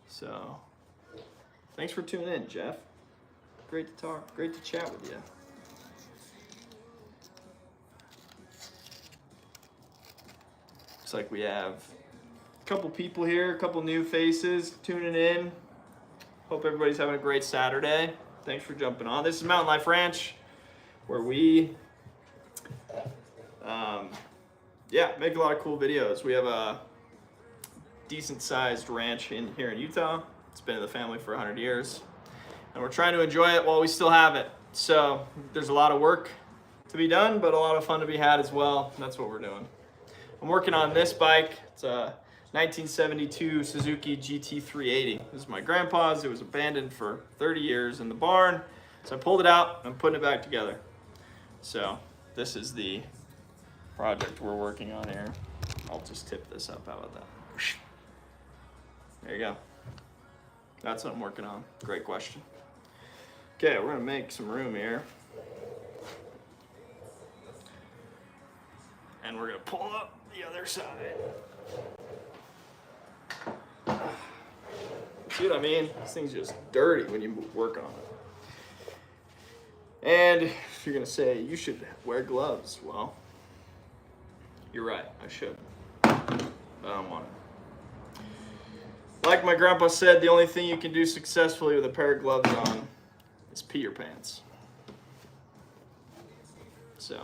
So, thanks for tuning in, Jeff. Great to talk, great to chat with you. Looks like we have a couple people here, a couple new faces tuning in. Hope everybody's having a great Saturday. Thanks for jumping on. This is Mountain Life Ranch, where we make a lot of cool videos. We have a decent sized ranch here in Utah. It's been in the family for 100 years. And we're trying to enjoy it while we still have it. So there's a lot of work to be done, but a lot of fun to be had as well. And that's what we're doing. I'm working on this bike. It's a 1972 Suzuki GT380. This is my grandpa's. It was abandoned for 30 years in the barn. So I pulled it out. I'm putting it back together. So this is the project we're working on here. I'll just tip this up. How about that? There you go. That's what I'm working on. Great question. Okay, we're gonna make some room here. And we're gonna pull up the other side. See what I mean? This thing's just dirty when you work on it. And if you're gonna say you should wear gloves, well, you're right, I should. But I don't want it. Like my grandpa said, the only thing you can do successfully with a pair of gloves on is pee your pants. So,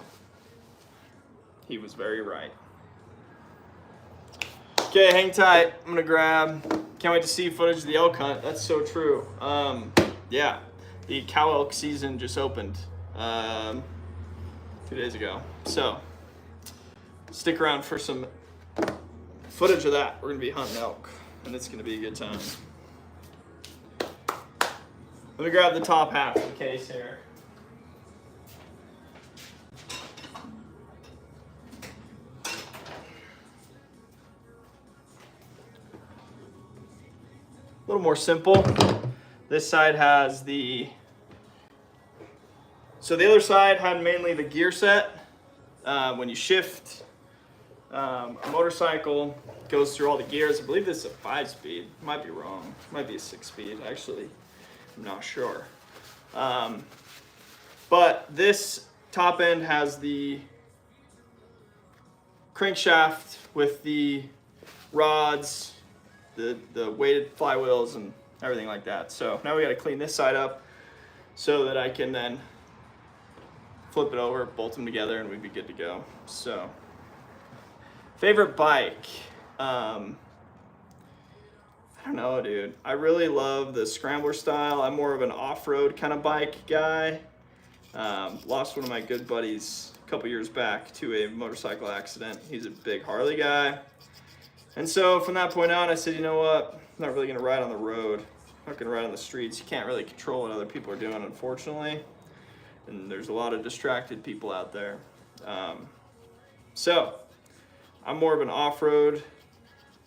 he was very right. Okay, hang tight. I'm gonna grab. Can't wait to see footage of the elk hunt. That's so true. Yeah, the cow elk season just opened 2 days ago. So stick around for some footage of that. We're gonna be hunting elk, and it's gonna be a good time. Let me grab the top half of the case here. A little more simple. This side has so the other side had mainly the gear set. When you shift, a motorcycle goes through all the gears. I believe this is a 5-speed. Might be wrong. Might be a 6-speed, actually. I'm not sure. But this top end has the crankshaft with the rods, the weighted flywheels and everything like that. So now we got to clean this side up so that I can then flip it over, bolt them together, and we'd be good to go. So, favorite bike? I don't know, dude. I really love the scrambler style. I'm more of an off-road kind of bike guy. Lost one of my good buddies a couple years back to a motorcycle accident. He's a big Harley guy. And so from that point on, I said, you know what? I'm not really gonna ride on the road. I'm not gonna ride on the streets. You can't really control what other people are doing, unfortunately. And there's a lot of distracted people out there. So I'm more of an off-road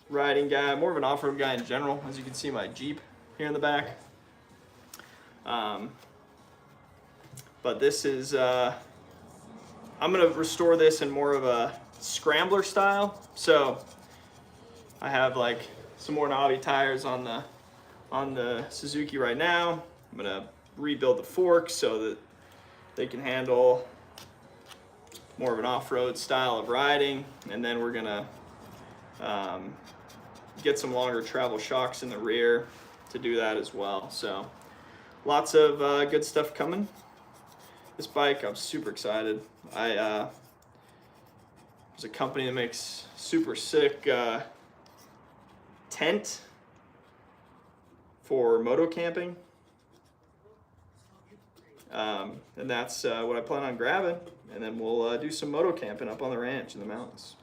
riding guy, more of an off-road guy in general. As you can see, my Jeep here in the back. But this is, I'm gonna restore this in more of a scrambler style. So I have like some more knobby tires on the Suzuki right now. I'm gonna rebuild the forks so that they can handle more of an off-road style of riding, and then we're gonna get some longer travel shocks in the rear to do that as well. So lots of good stuff coming. This bike, I'm super excited. There's a company that makes super sick tent for moto camping. And that's what I plan on grabbing, and then we'll do some moto camping up on the ranch in the mountains.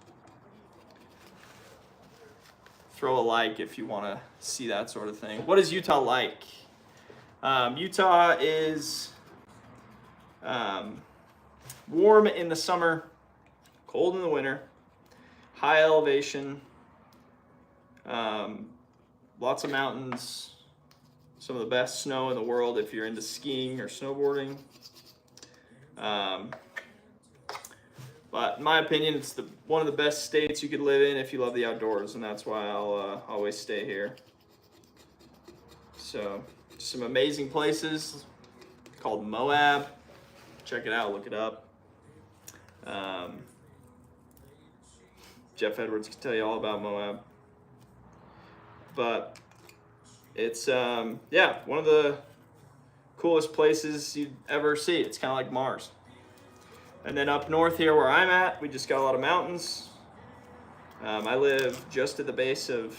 Throw a like if you want to see that sort of thing. What is Utah like? Utah is warm in the summer, cold in the winter, high elevation, lots of mountains, some of the best snow in the world if you're into skiing or snowboarding. But in my opinion, it's one of the best states you could live in if you love the outdoors, and that's why I'll always stay here. So, some amazing places called Moab. Check it out, look it up. Jeff Edwards can tell you all about Moab. But it's, yeah, one of the coolest places you'd ever see. It's kind of like Mars. And then up north here where I'm at, we just got a lot of mountains. I live just at the base of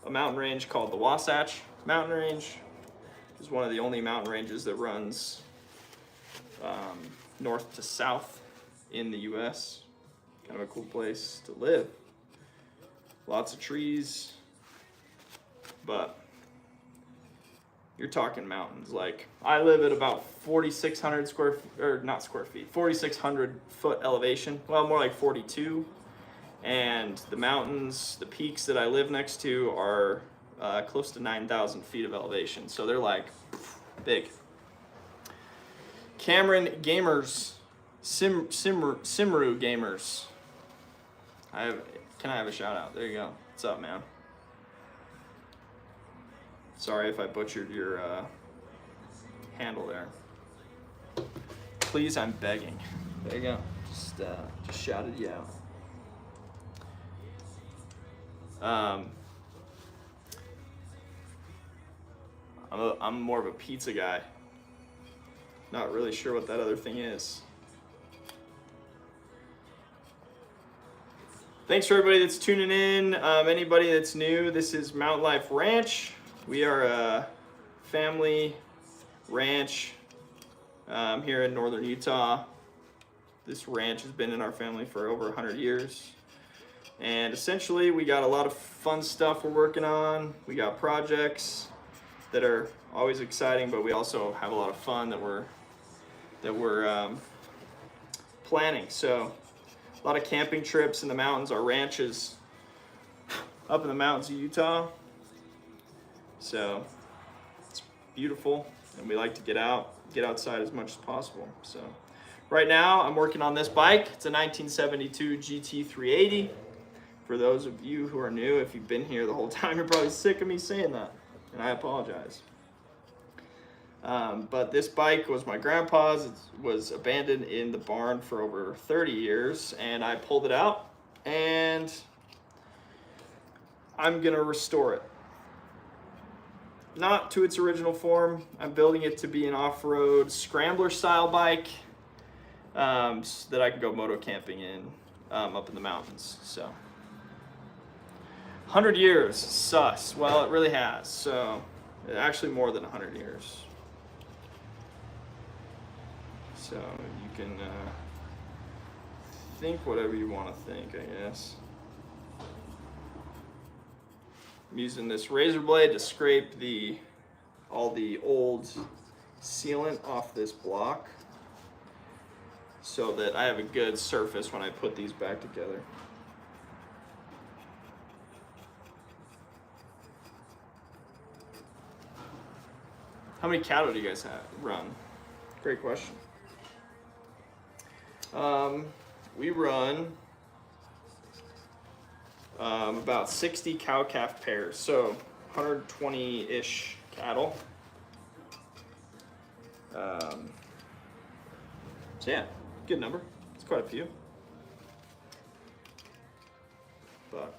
a mountain range called the Wasatch Mountain Range. It's one of the only mountain ranges that runs north to south in the U.S. Kind of a cool place to live. Lots of trees, but you're talking mountains. Like, I live at about 4,600 4,600 foot elevation. Well, more like 42. And the mountains, the peaks that I live next to are close to 9,000 feet of elevation. So they're like big. Cameron Gamers, Simru Gamers. Can I have a shout out? There you go. What's up, man? Sorry if I butchered your handle there. Please, I'm begging. There you go. Just shouted you out. I'm more of a pizza guy. Not really sure what that other thing is. Thanks for everybody that's tuning in. Anybody that's new, this is Mountain Life Ranch. We are a family ranch here in northern Utah. This ranch has been in our family for over 100 years. And essentially, we got a lot of fun stuff we're working on. We got projects that are always exciting, but we also have a lot of fun that we're planning. So a lot of camping trips in the mountains. Our ranch is up in the mountains of Utah. So it's beautiful, and we like to get outside as much as possible. So right now I'm working on this bike. It's a 1972 GT380. For those of you who are new, if you've been here the whole time, you're probably sick of me saying that, and I apologize. But this bike was my grandpa's. It was abandoned in the barn for over 30 years, and I pulled it out, and I'm gonna restore it. Not to its original form. I'm building it to be an off-road scrambler style bike so that I can go moto camping in up in the mountains. So 100 years, sus. Well, it really has. So actually more than 100 years. So you can think whatever you want to think, I guess. I'm using this razor blade to scrape all the old sealant off this block so that I have a good surface when I put these back together. How many cattle do you guys run? Great question. We run about 60 cow-calf pairs, so 120-ish cattle. So yeah, good number. It's quite a few. But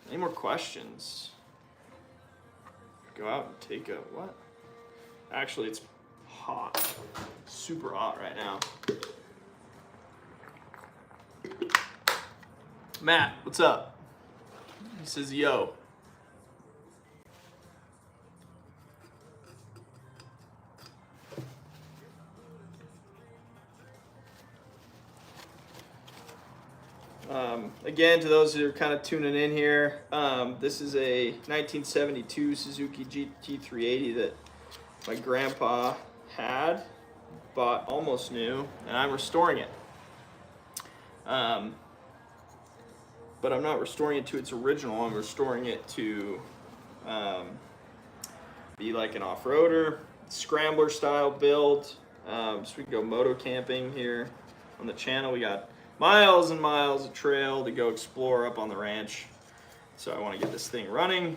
any more questions? Go out and take a what? Actually, it's hot. Super hot right now. Matt, what's up? He says, yo. Again, to those who are kind of tuning in here, this is a 1972 Suzuki GT380 that my grandpa had, bought almost new, and I'm restoring it. But I'm not restoring it to its original. I'm restoring it to be like an off-roader, scrambler style build. So we can go moto camping here on the channel. We got miles and miles of trail to go explore up on the ranch. So I want to get this thing running.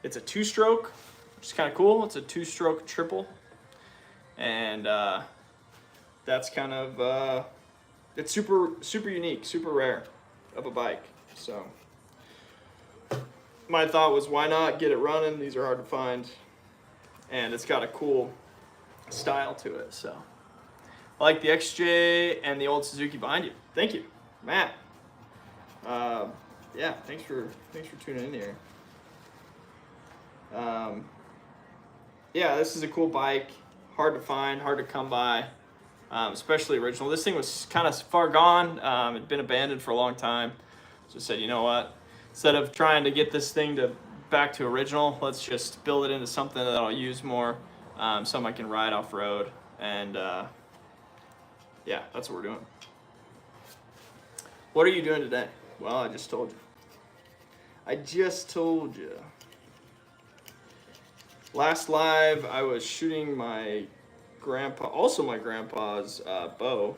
It's a two-stroke, which is kind of cool. It's a two-stroke triple. And that's kind of, it's super unique, super rare of a bike. So my thought was, why not get it running? These are hard to find. And it's got a cool style to it, so. I like the XJ and the old Suzuki behind you. Thank you, Matt. Yeah, thanks for tuning in here. Yeah, this is a cool bike. Hard to find, hard to come by, especially original. This thing was kind of far gone. It'd been abandoned for a long time. So I said, you know what? Instead of trying to get this thing back to original, let's just build it into something that I'll use more, something I can ride off road, and yeah, that's what we're doing. What are you doing today? Well, I just told you. Last live, I was shooting my grandpa's bow.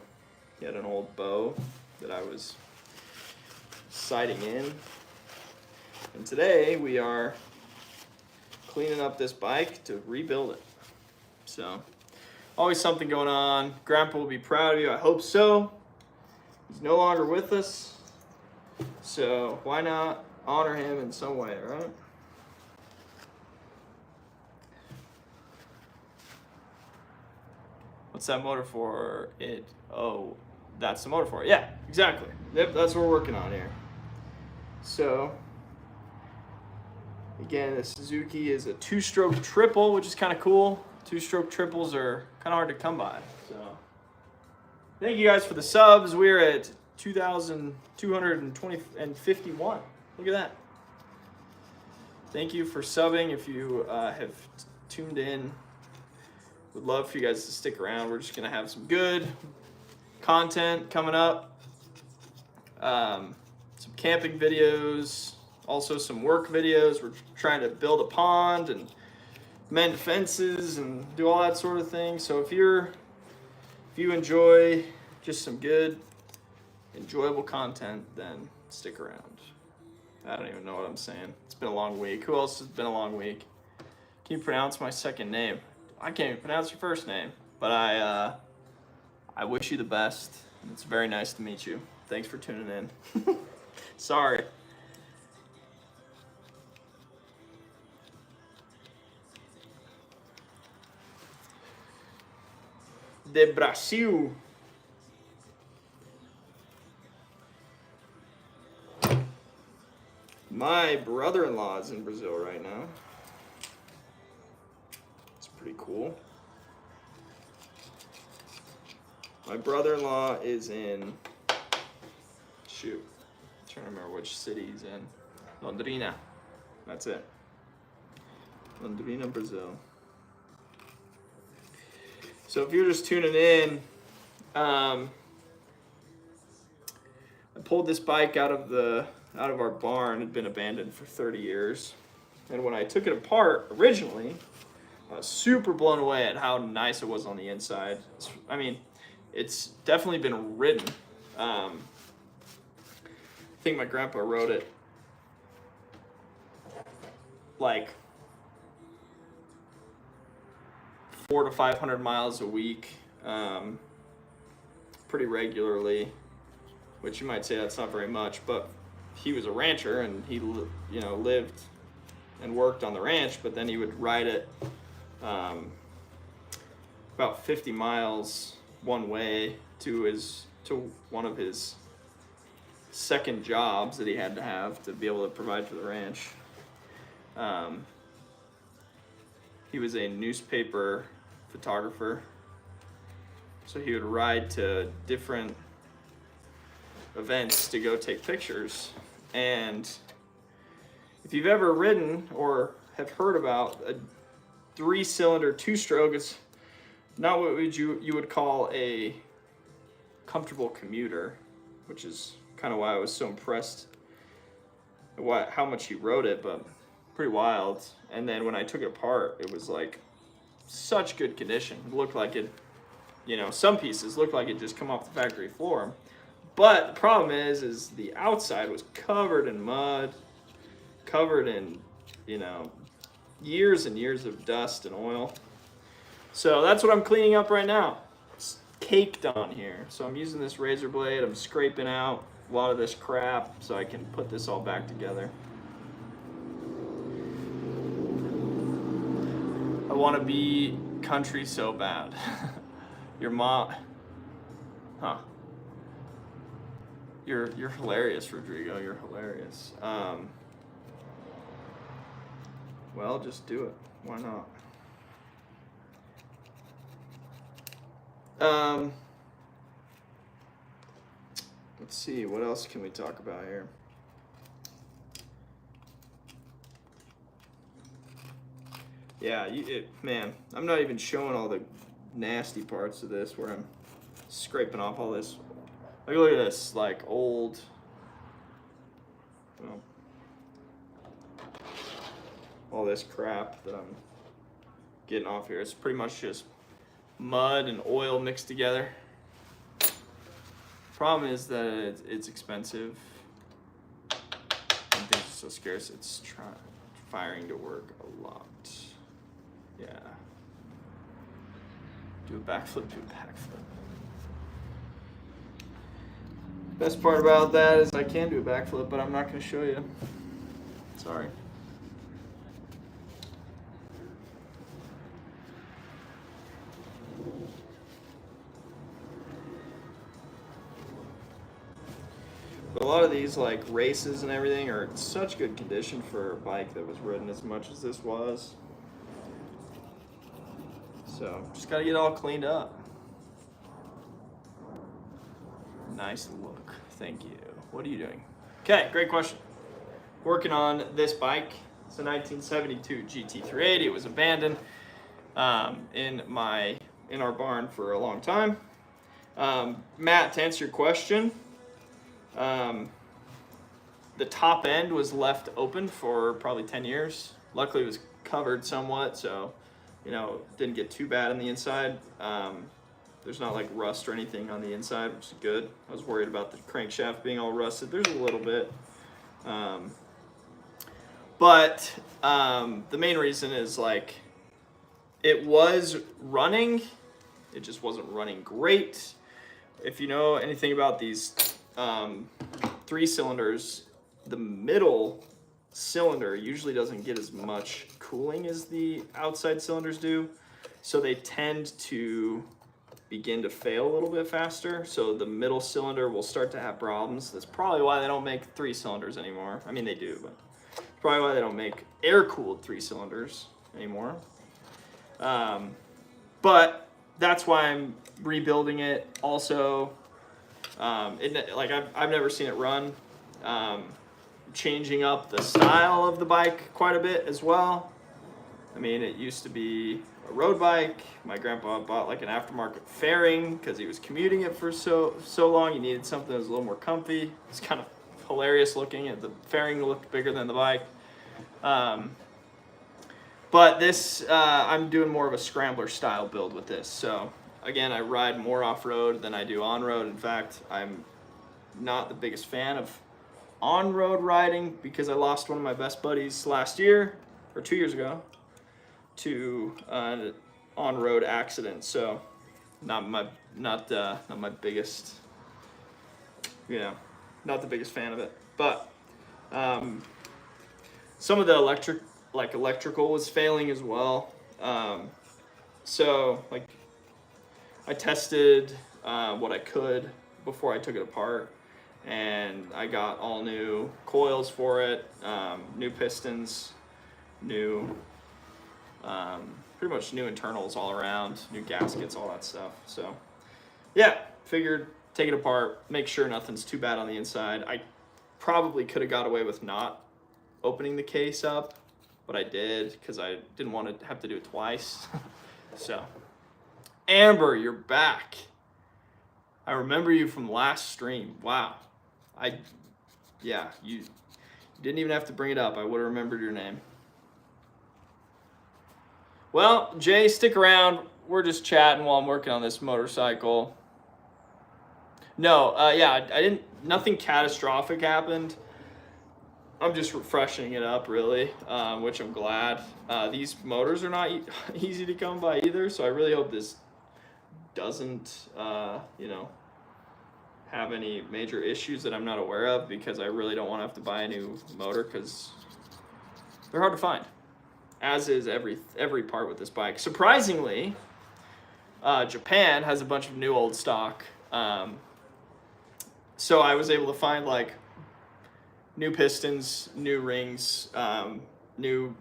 He had an old bow that I was sighting in. And today we are cleaning up this bike to rebuild it. So, always something going on. Grandpa will be proud of you. I hope so. He's no longer with us. So, why not honor him in some way, right? What's that motor for? Oh, that's the motor for it. Yeah, exactly. Yep, that's what we're working on here. So, again, the Suzuki is a 2-stroke triple, which is kind of cool. 2-stroke triples are kind of hard to come by. So, thank you guys for the subs. We're at 2,251. Look at that. Thank you for subbing. If you have tuned in, would love for you guys to stick around. We're just gonna have some good content coming up. Some camping videos, also some work videos. We're trying to build a pond and mend fences and do all that sort of thing. So if you enjoy just some good, enjoyable content, then stick around. I don't even know what I'm saying. It's been a long week. Who else has been a long week? Can you pronounce my second name? I can't even pronounce your first name, but I wish you the best. It's very nice to meet you. Thanks for tuning in. Sorry. De Brasil. My brother-in-law is in Brazil right now. It's pretty cool. My brother-in-law is in, shoot, I'm trying to remember which city he's in. Londrina. That's it. Londrina, Brazil. So if you're just tuning in, I pulled this bike out of our barn. It had been abandoned for 30 years. And when I took it apart originally, I was super blown away at how nice it was on the inside. I mean, it's definitely been ridden. I think my grandpa rode it like 400 to 500 miles a week, pretty regularly, which you might say that's not very much, but he was a rancher and he, lived and worked on the ranch, but then he would ride it about 50 miles one way to one of his second jobs that he had to have to be able to provide for the ranch. He was a newspaper photographer, so he would ride to different events to go take pictures. And if you've ever ridden or have heard about a 3-cylinder 2-stroke, it's not what you would call a comfortable commuter, which is kind of why I was so impressed at how much he rode it, but pretty wild. And then when I took it apart, it was like such good condition. It looked like it, some pieces looked like it just come off the factory floor. But the problem is the outside was covered in mud, covered in, years and years of dust and oil. So that's what I'm cleaning up right now. It's caked on here. So I'm using this razor blade. I'm scraping out a lot of this crap so I can put this all back together. I want to be country so bad. Your mom, huh? You're hilarious, Rodrigo. You're hilarious. Well, just do it. Why not? Let's see. What else can we talk about here? Yeah, man, I'm not even showing all the nasty parts of this where I'm scraping off all this. Like, look at this, like old, all this crap that I'm getting off here. It's pretty much just mud and oil mixed together. Problem is that it's expensive and things are so scarce. It's firing to work a lot. Yeah. Do a backflip. Best part about that is I can do a backflip, but I'm not going to show you. Sorry. lot of these like races and everything are in such good condition for a bike that was ridden as much as this was. So just got to get it all cleaned up. Nice look. Thank you. What are you doing? Okay, great question. Working on this bike. It's a 1972 GT380. It was abandoned in our barn for a long time. Matt, to answer your question, the top end was left open for probably 10 years. Luckily, it was covered somewhat, so didn't get too bad on the inside. There's not like rust or anything on the inside, which is good. I was worried about the crankshaft being all rusted. There's a little bit. But the main reason is like it was running. It just wasn't running great. If you know anything about these 3 cylinders, the middle cylinder usually doesn't get as much cooling as the outside cylinders do. So they tend to begin to fail a little bit faster. So the middle cylinder will start to have problems. That's probably why they don't make 3 cylinders anymore. I mean, they do, but it's probably why they don't make air-cooled 3 cylinders anymore. But that's why I'm rebuilding it. Also, I've never seen it run. Changing up the style of the bike quite a bit as well. I mean, it used to be a road bike. My grandpa bought like an aftermarket fairing because he was commuting it for so long. He needed something that was a little more comfy. It's kind of hilarious looking. The fairing looked bigger than the bike. But this, I'm doing more of a scrambler style build with this. So again, I ride more off-road than I do on-road. In fact, I'm not the biggest fan of on-road riding because I lost one of my best buddies last year or 2 years ago to an on-road accident. So not my biggest, not the biggest fan of it. But some of the electrical was failing as well. So like I tested what I could before I took it apart, and I got all new coils for it, new pistons, pretty much new internals all around, new gaskets, all that stuff. So yeah, figured take it apart, make sure nothing's too bad on the inside. I probably could have got away with not opening the case up, but I did because I didn't want to have to do it twice. So Amber, you're back. I remember you from last stream. Wow. You didn't even have to bring it up. I would have remembered your name. Well, Jay, stick around. We're just chatting while I'm working on this motorcycle. No, I didn't, nothing catastrophic happened. I'm just refreshing it up, really, which I'm glad. These motors are not easy to come by either, so I really hope this doesn't, have any major issues that I'm not aware of, because I really don't want to have to buy a new motor because they're hard to find, as is every part with this bike. Surprisingly, Japan has a bunch of new old stock, so I was able to find like new pistons, new rings, new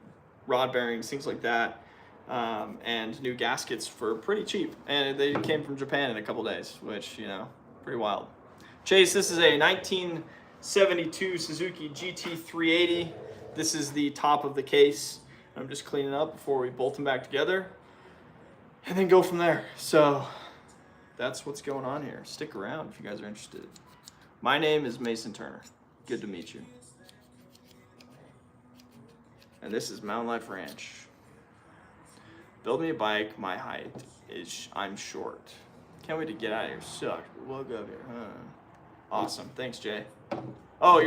rod bearings, things like that, and new gaskets for pretty cheap. And they came from Japan in a couple days, which, pretty wild. Chase, this is a 1972 Suzuki GT380. This is the top of the case. I'm just cleaning up before we bolt them back together and then go from there. So that's what's going on here. Stick around if you guys are interested. My name is Mason Turner. Good to meet you. And this is Mountain Life Ranch. Build me a bike. My height is, I'm short. Can't wait to get out of here. Suck. We'll go up here. Huh. Awesome. Thanks, Jay. Oh,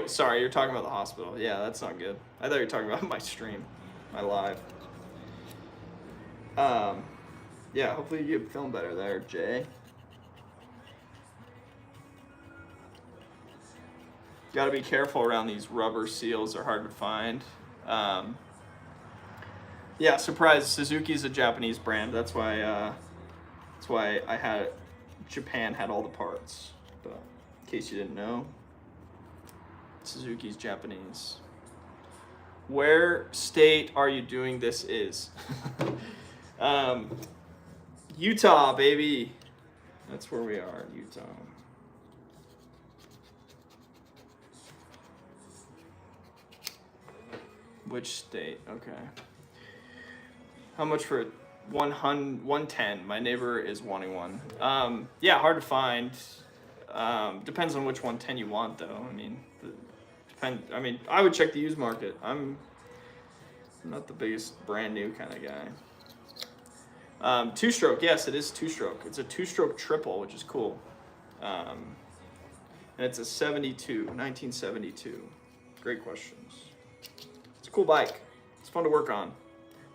sorry. You're talking about the hospital. Yeah, that's not good. I thought you were talking about my stream, my live. Yeah, hopefully you get film better there, Jay. Got to be careful around these rubber seals. They're hard to find. Yeah, surprise. Suzuki's a Japanese brand. That's why I had Japan had all the parts. But in case you didn't know. Suzuki's Japanese. Where state are you doing this is? Utah, baby. That's where we are, Utah. Which state? Okay. How much for 110? My neighbor is wanting one. Yeah, hard to find. Depends on which 110 you want, though. I mean, I would check the used market. I'm not the biggest brand new kind of guy. Two-stroke, yes, it is two-stroke. It's a two-stroke triple, which is cool. And it's a 1972. Great questions. It's a cool bike. It's fun to work on.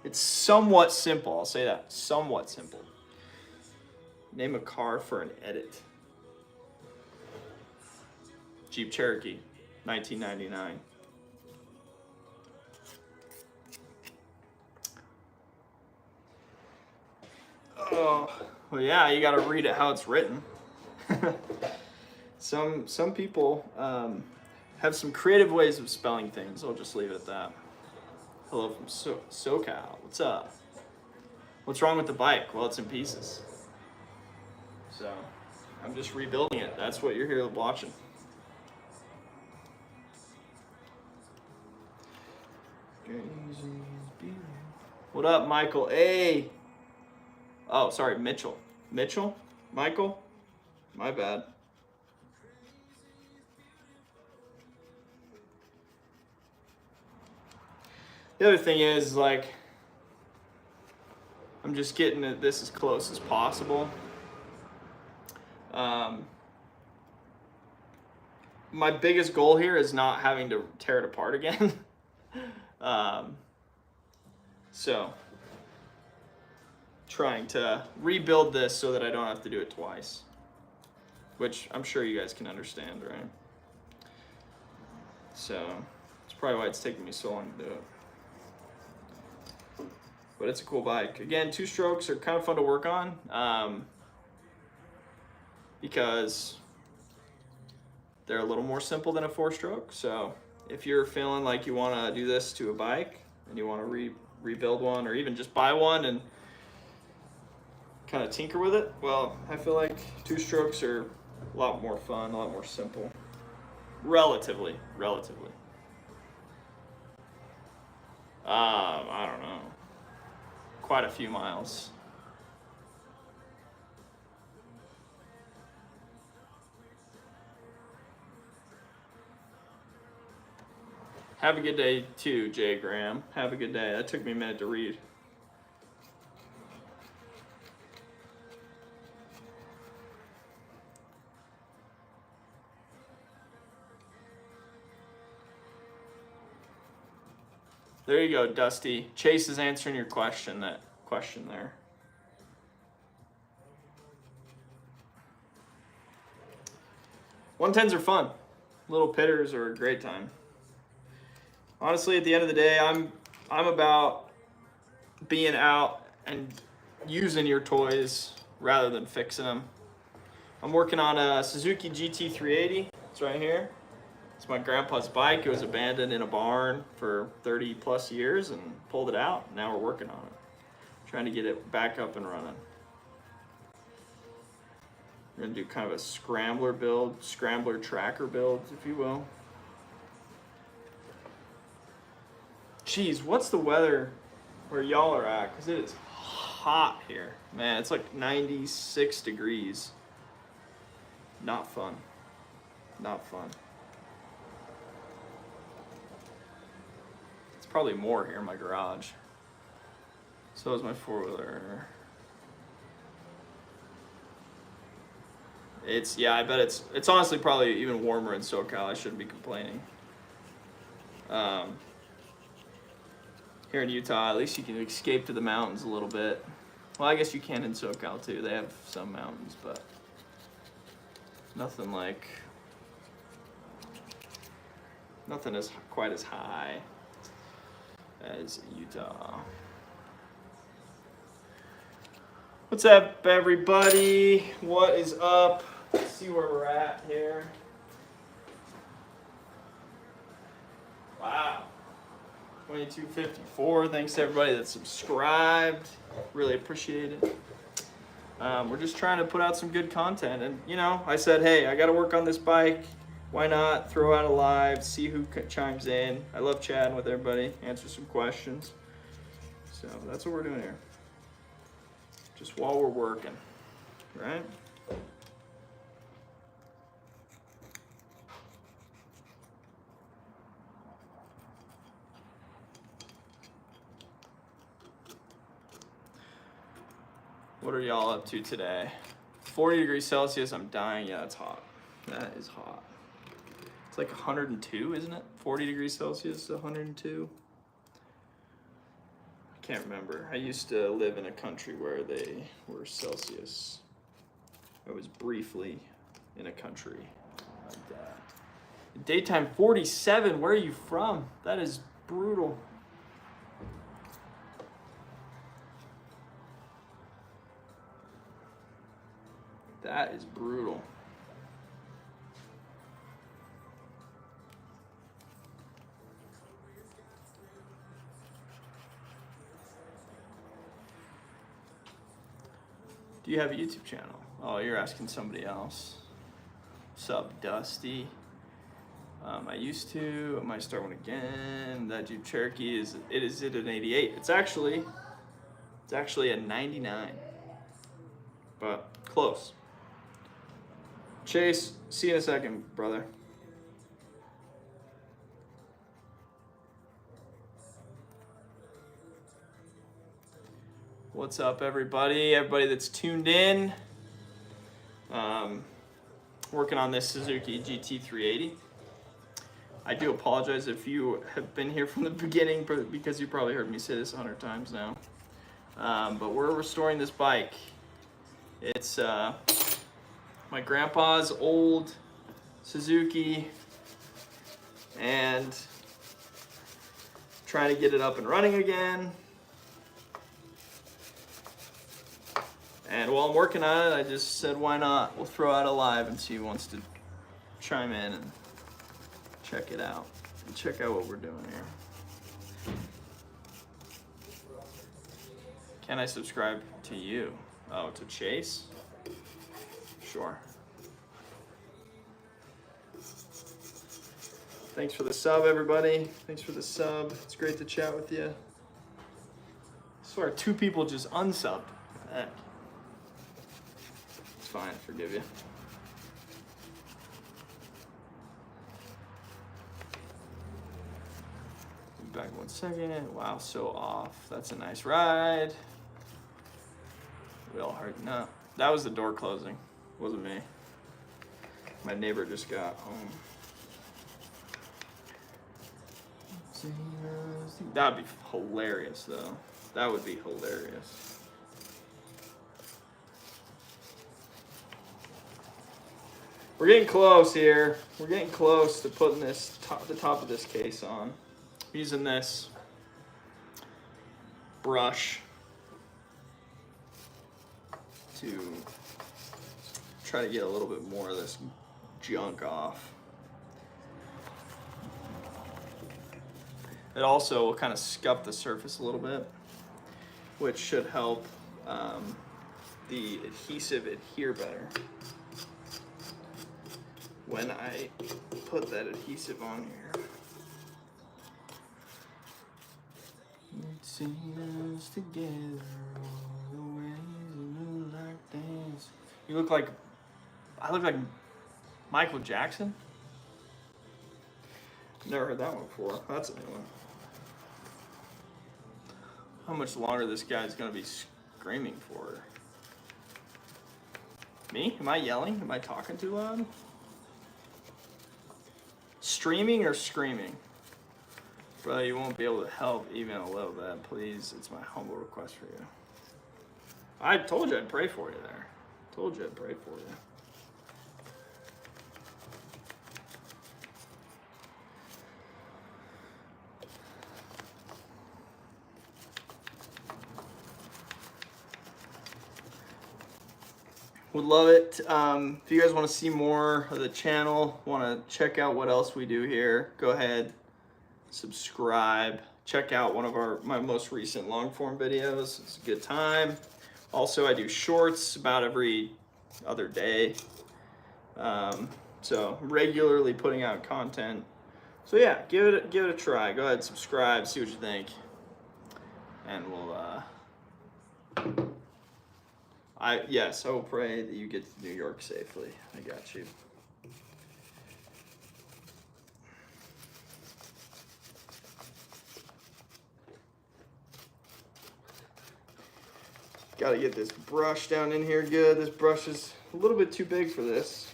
It's somewhat simple, I'll say that. Somewhat simple. Name a car for an edit. Jeep Cherokee, 1999. Oh, well, yeah, you got to read it how it's written. Some people have some creative ways of spelling things. I'll just leave it at that. Hello from SoCal. What's up? What's wrong with the bike? Well, it's in pieces. So I'm just rebuilding it. That's what you're here watching. What up, Michael? Hey. Oh, sorry, Mitchell. Mitchell? Michael? My bad. The other thing is, like, I'm just getting this as close as possible. My biggest goal here is not having to tear it apart again. So, trying to rebuild this so that I don't have to do it twice. Which I'm sure you guys can understand, right? So, it's probably why it's taking me so long to do it. But it's a cool bike. Again, two strokes are kind of fun to work on because they're a little more simple than a four-stroke. So if you're feeling like you want to do this to a bike and you want to rebuild one or even just buy one and kind of tinker with it, well, I feel like two strokes are a lot more fun, a lot more simple. Relatively. I don't know. Quite a few miles. Have a good day too, Jay Graham. Have a good day. That took me a minute to read. There you go, Dusty. Chase is answering your question, that question there. One-tens are fun. Little pitters are a great time. Honestly, at the end of the day, I'm about being out and using your toys rather than fixing them. I'm working on a Suzuki GT380. It's right here. It's my grandpa's bike. It was abandoned in a barn for 30 plus years and pulled it out. Now we're working on it. Trying to get it back up and running. We're gonna do kind of a scrambler tracker build, if you will. Geez, what's the weather where y'all are at? Because it is hot here. Man, it's like 96 degrees. Not fun. Not fun. It's probably more here in my garage. So is my four-wheeler. I bet it's honestly probably even warmer in SoCal. I shouldn't be complaining. Here in Utah, at least you can escape to the mountains a little bit. Well, I guess you can in SoCal too. They have some mountains, but nothing is quite as high as Utah. What's up, everybody? What is up? Let's see where we're at here. 2254. Thanks to everybody that subscribed. Really appreciate it. We're just trying to put out some good content. And, you know, I said, hey, I got to work on this bike. Why not throw out a live, see who chimes in. I love chatting with everybody, answer some questions. So that's what we're doing here. Just while we're working, right? What are y'all up to today? 40 degrees Celsius, I'm dying. Yeah, that's hot. That is hot. It's like 102, isn't it? 40 degrees Celsius, 102. I can't remember. I used to live in a country where they were Celsius. I was briefly in a country like that. Daytime 47, where are you from? That is brutal. That is brutal. Do you have a YouTube channel? Oh, you're asking somebody else. Sup, Dusty? I used to. I might start one again. That Jeep Cherokee is it an 88? It's actually a 99. But close. Chase, see you in a second, brother. What's up, everybody? Everybody that's tuned in. Working on this Suzuki GT380. I do apologize if you have been here from the beginning, because you probably heard me say this 100 times now. But we're restoring this bike. It's my grandpa's old Suzuki, and trying to get it up and running again. And while I'm working on it, I just said, why not? We'll throw out a live and see who wants to chime in and check it out. And check out what we're doing here. Can I subscribe to you? Oh, to Chase? Sure. Thanks for the sub, everybody. Thanks for the sub. It's great to chat with you. I swear, 2 people just unsubbed. Heck. It's fine, forgive you. Back 1 second. Wow, so off. That's a nice ride. We all heard. No, that was the door closing. It wasn't me. My neighbor just got home. That would be hilarious, though. That would be hilarious. We're getting close here. We're getting close to putting this the top of this case on. I'm using this brush to try to get a little bit more of this junk off. It also will kind of scuff the surface a little bit, which should help the adhesive adhere better when I put that adhesive on here. Let's see us together all the ways you look like this. You look like, I look like Michael Jackson? Never heard that one before. That's a new one. How much longer this guy's gonna be screaming for? Me? Am I yelling? Am I talking too loud? Streaming or screaming? Brother, you won't be able to help even a little bit. Please, it's my humble request for you. I told you I'd pray for you there. Told you I'd pray for you. Would love it. If you guys want to see more of the channel, want to check out what else we do here, go ahead, subscribe. check out one of my most recent long form videos. It's a good time. Also, I do shorts about every other day. So regularly putting out content. So yeah, give it a try. Go ahead, subscribe, see what you think, and we'll. I will pray that you get to New York safely. I got you. Got to get this brush down in here good. This brush is a little bit too big for this.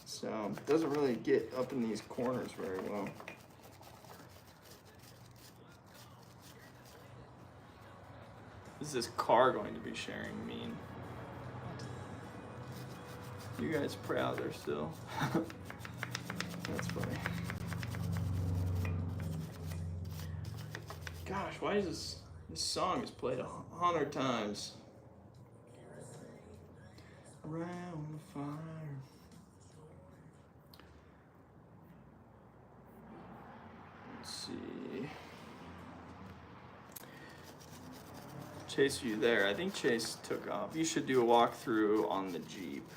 So it doesn't really get up in these corners very well. Is this car going to be sharing mean? You guys pray out there still. That's funny. Gosh, why is this song is played 100 times? Around the fire. Let's see. Chase, are you there? I think Chase took off. You should do a walkthrough on the Jeep.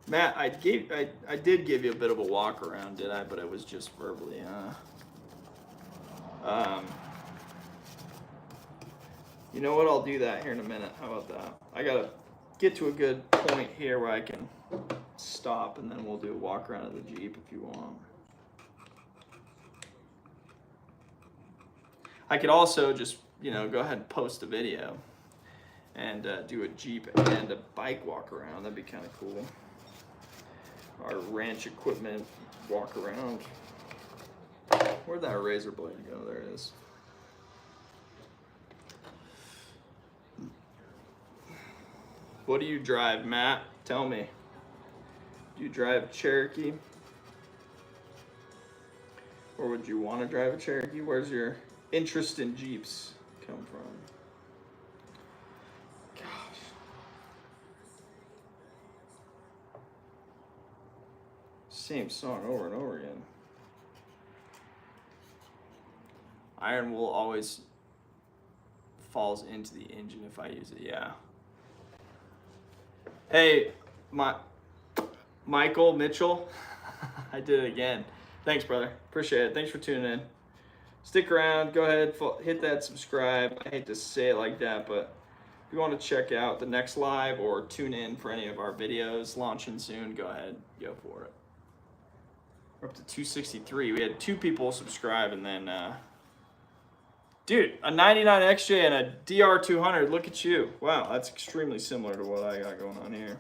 Matt, I did give you a bit of a walk around, did I? But it was just verbally, you know what? I'll do that here in a minute. How about that? I gotta get to a good point here where I can stop, and then we'll do a walk around of the Jeep if you want. I could also just, go ahead and post a video and do a Jeep and a bike walk around. That'd be kind of cool. Our ranch equipment walk around. Where'd that razor blade go? There it is. What do you drive, Matt? Tell me. Do you drive Cherokee? Or would you want to drive a Cherokee? Where's your interest in Jeeps come from? Gosh. Same song over and over again. Iron wool always falls into the engine if I use it, yeah. Hey, Michael Mitchell, I did it again. Thanks, brother. Appreciate it. Thanks for tuning in. Stick around. Go ahead, hit that subscribe. I hate to say it like that, but if you want to check out the next live or tune in for any of our videos launching soon, go ahead, go for it. We're up to 263. We had 2 people subscribe, and then, dude, a 99 XJ and a DR200. Look at you. Wow, that's extremely similar to what I got going on here.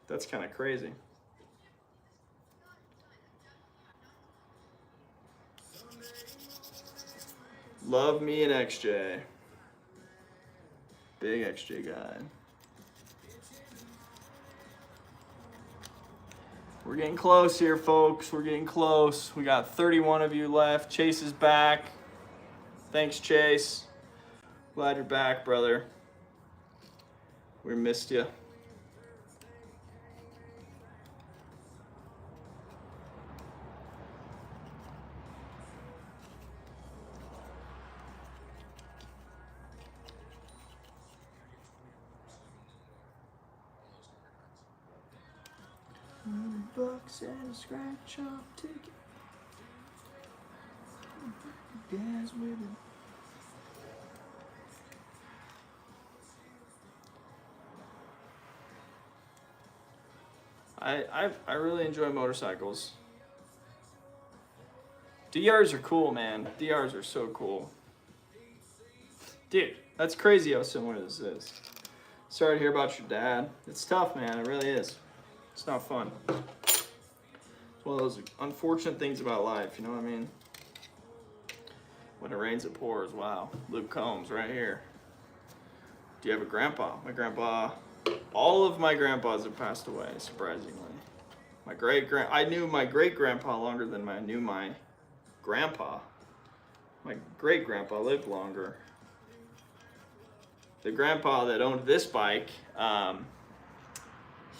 That's kind of crazy. Love me an XJ. Big XJ guy. We're getting close here, folks. We're getting close. We got 31 of you left. Chase is back. Thanks, Chase. Glad you're back, brother. We missed you. $100 and a scratch off ticket. Guys with it. I really enjoy motorcycles. DRs are cool, man. DRs are so cool. Dude, that's crazy how similar this is. Sorry to hear about your dad. It's tough, man. It really is. It's not fun. It's one of those unfortunate things about life, you know what I mean? When it rains, it pours. Wow. Luke Combs right here. Do you have a grandpa? My grandpa, all of my grandpas have passed away, surprisingly. I knew my great-grandpa longer than I knew my grandpa. My great-grandpa lived longer. The grandpa that owned this bike,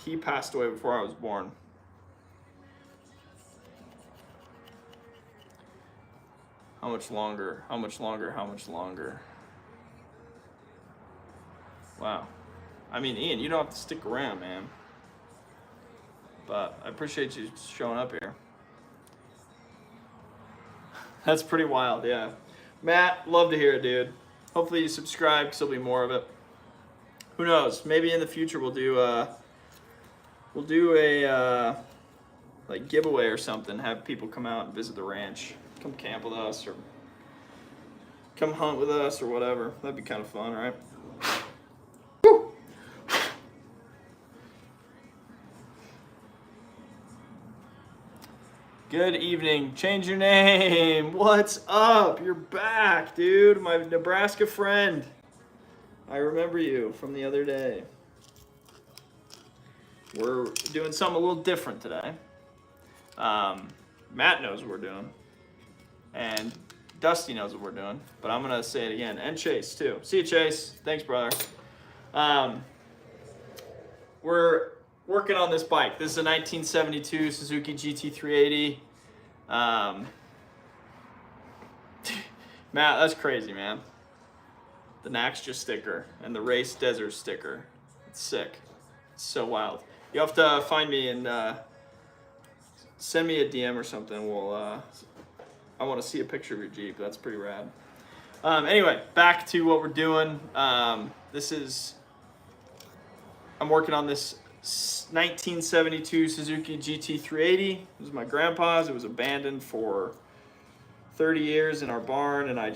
he passed away before I was born. How much longer? How much longer? How much longer? Wow. I mean, Ian, you don't have to stick around, man. But I appreciate you showing up here. That's pretty wild, yeah. Matt, love to hear it, dude. Hopefully you subscribe, because there'll be more of it. Who knows? Maybe in the future we'll do a like giveaway or something. Have people come out and visit the ranch, come camp with us, or come hunt with us, or whatever. That'd be kind of fun, right? Woo! Good evening. Change your name. What's up? You're back, dude. My Nebraska friend. I remember you from the other day. We're doing something a little different today. Matt knows what we're doing. And Dusty knows what we're doing. But I'm going to say it again. And Chase, too. See you, Chase. Thanks, brother. We're working on this bike. This is a 1972 Suzuki GT380. Matt, that's crazy, man. The Naxtra sticker and the Race Desert sticker. It's sick. It's so wild. You have to find me and send me a DM or something. We'll. I want to see a picture of your Jeep. That's pretty rad. Anyway, back to what we're doing. I'm working on this 1972 Suzuki GT380. It was my grandpa's. It was abandoned for 30 years in our barn, and I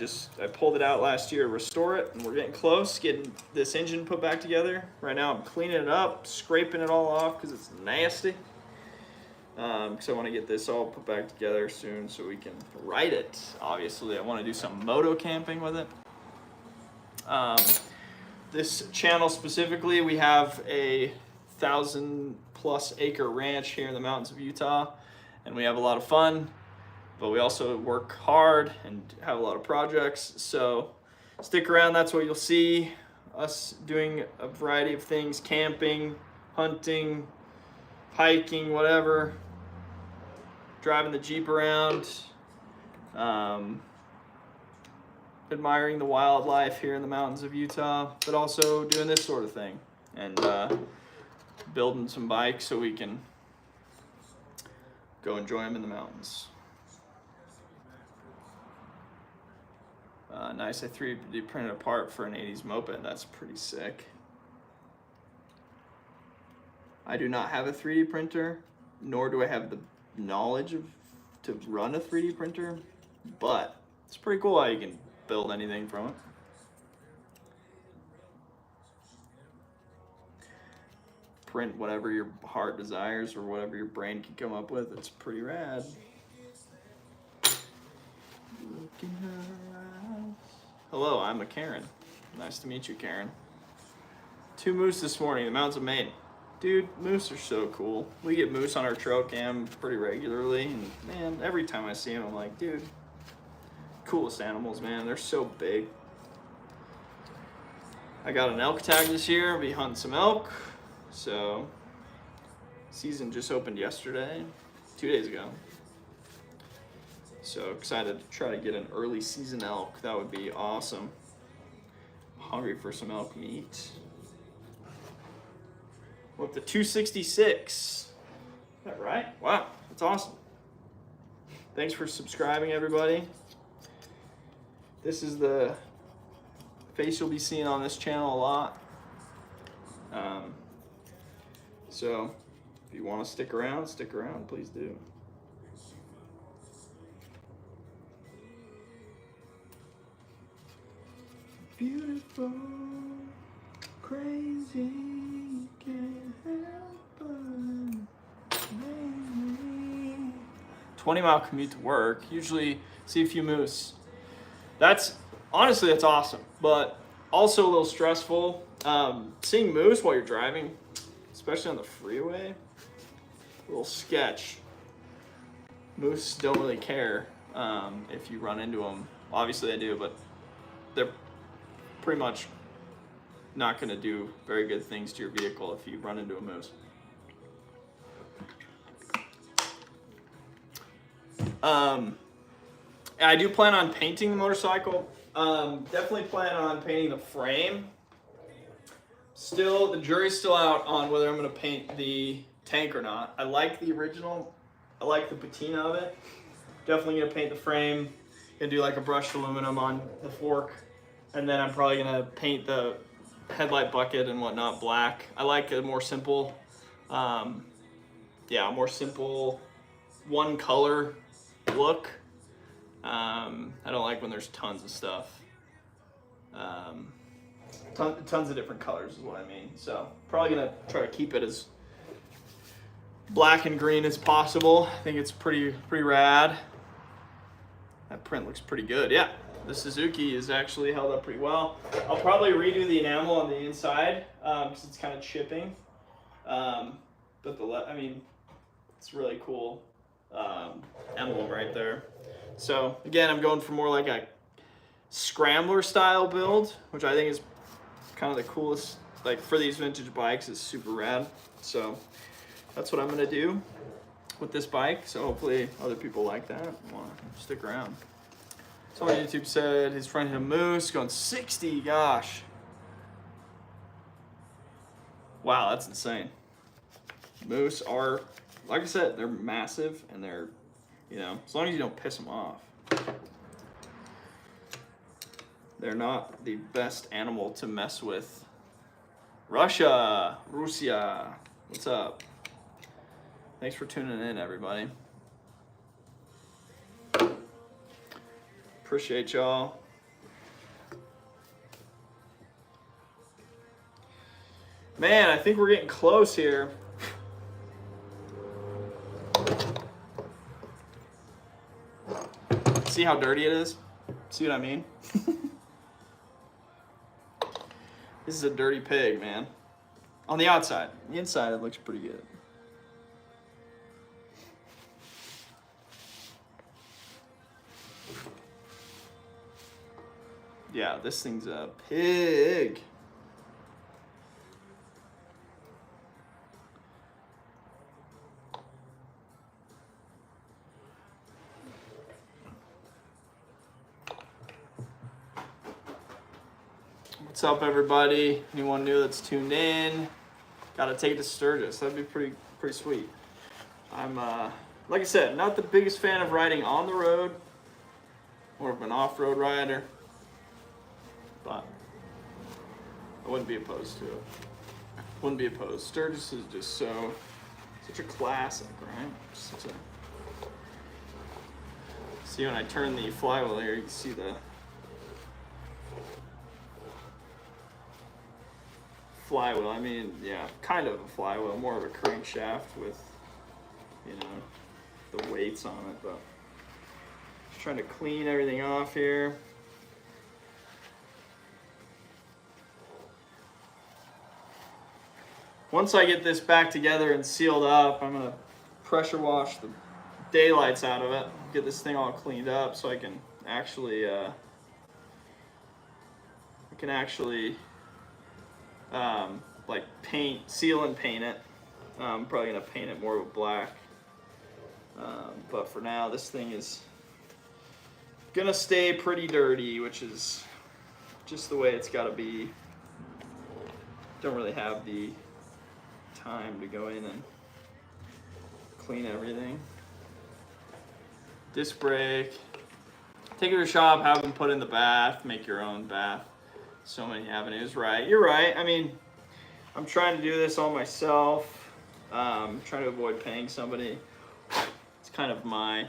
pulled it out last year to restore it, and we're getting close, getting this engine put back together. Right now I'm cleaning it up, scraping it all off because it's nasty. Because I want to get this all put back together soon so we can ride it. Obviously, I want to do some moto camping with it. This channel specifically, we have a 1,000+ acre ranch here in the mountains of Utah, and we have a lot of fun, but we also work hard and have a lot of projects. So stick around. That's what you'll see us doing, a variety of things: camping, hunting, hiking, whatever, driving the Jeep around, admiring the wildlife here in the mountains of Utah, but also doing this sort of thing, and building some bikes so we can go enjoy them in the mountains. Nice, I 3D printed a part for an 80s moped. That's pretty sick. I do not have a 3D printer, nor do I have the knowledge to run a 3D printer, but it's pretty cool how you can build anything from it. Print whatever your heart desires or whatever your brain can come up with. It's pretty rad. Look in her eyes. Hello, I'm a Karen. Nice to meet you, Karen. 2 moose this morning, the mountains of Maine. Dude, moose are so cool. We get moose on our trail cam pretty regularly, and man, every time I see them, I'm like, dude, coolest animals, man. They're so big. I got an elk tag this year. I'll be hunting some elk. So, season just opened yesterday, 2 days ago. So excited to try to get an early season elk. That would be awesome. Hungry for some elk meat. We're up to 266. Is that right? Wow, that's awesome. Thanks for subscribing, everybody. This is the face you'll be seeing on this channel a lot. So if you want to stick around, please do. Beautiful, crazy, can't help but maybe. 20-mile commute to work, usually see a few moose. That's awesome, but also a little stressful. Seeing moose while you're driving, especially on the freeway, a little sketch. Moose don't really care if you run into them. Obviously they do, but they're pretty much not going to do very good things to your vehicle if you run into a moose. I do plan on painting the motorcycle. Definitely plan on painting the frame. Still, the jury's still out on whether I'm going to paint the tank or not. I like the original. I like the patina of it. Definitely going to paint the frame. Going to do like a brushed aluminum on the fork. And then I'm probably going to paint the headlight bucket and whatnot black. I like a more simple, more simple one color look. I don't like when there's tons of stuff. Tons of different colors is what I mean. So probably gonna try to keep it as black and green as possible. I think it's pretty rad. That print looks pretty good. Yeah, the Suzuki is actually held up pretty well. I'll probably redo the enamel on the inside because it's kind of chipping. But it's really cool emblem right there. So again, I'm going for more like a scrambler style build, which I think is kind of the coolest, like for these vintage bikes. It's super rad. So that's what I'm gonna do with this bike. So hopefully other people like that and want to stick around. Someone on YouTube said his friend hit a moose going 60. Gosh, wow, that's insane. Moose are, like I said, they're massive, and they're, as long as you don't piss them off, they're not the best animal to mess with. Russia, what's up? Thanks for tuning in, everybody. Appreciate y'all. Man, I think we're getting close here. See how dirty it is? See what I mean? This is a dirty pig, man. On the outside. The inside, it looks pretty good. Yeah, this thing's a pig. What's up, everybody? Anyone new that's tuned in? Gotta take it to Sturgis. That'd be pretty sweet. I'm like I said, not the biggest fan of riding on the road. More of an off-road rider, but I wouldn't be opposed to it. Wouldn't be opposed. Sturgis is just such a classic, right? See, when I turn the flywheel here, you can see the flywheel. I mean, yeah, kind of a flywheel, more of a crankshaft with, the weights on it, but just trying to clean everything off here. Once I get this back together and sealed up, I'm gonna pressure wash the daylights out of it, get this thing all cleaned up so I can actually like seal and paint it. I'm probably gonna paint it more of a black, but for now this thing is gonna stay pretty dirty, which is just the way it's gotta be. Don't really have the time to go in and clean everything. Disc brake, take it to the shop, have them put in the bath, make your own bath. So many avenues, right? You're right. I mean, I'm trying to do this all myself. Trying to avoid paying somebody. It's kind of my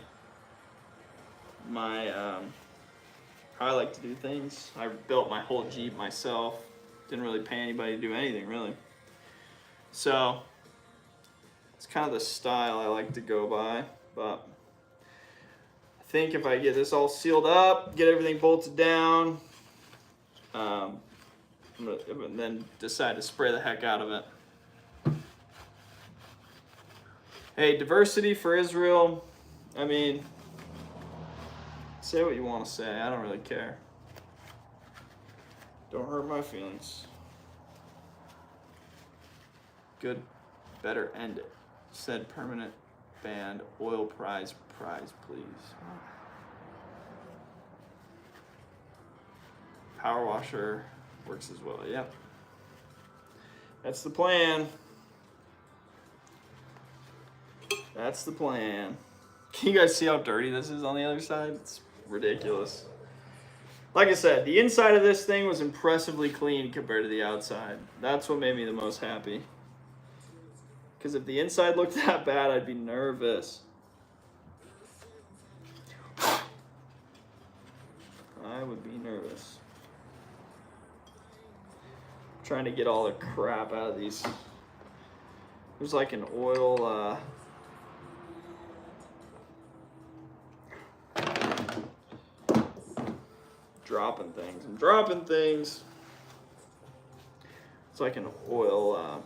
how I like to do things. I built my whole Jeep myself. Didn't really pay anybody to do anything, really. So it's kind of the style I like to go by. But I think if I get this all sealed up, get everything bolted down, and then decide to spray the heck out of it. Hey, diversity for Israel. I mean, say what you want to say. I don't really care. Don't hurt my feelings. Good, better end it. Said permanent band, oil prize, please. Power washer works as well. Yep. That's the plan. That's the plan. Can you guys see how dirty this is on the other side? It's ridiculous. Like I said, the inside of this thing was impressively clean compared to the outside. That's what made me the most happy. Because if the inside looked that bad, I'd be nervous. I would be nervous. I'm trying to get all the crap out of these. There's like an oil, dropping things. I'm dropping things. It's like an oil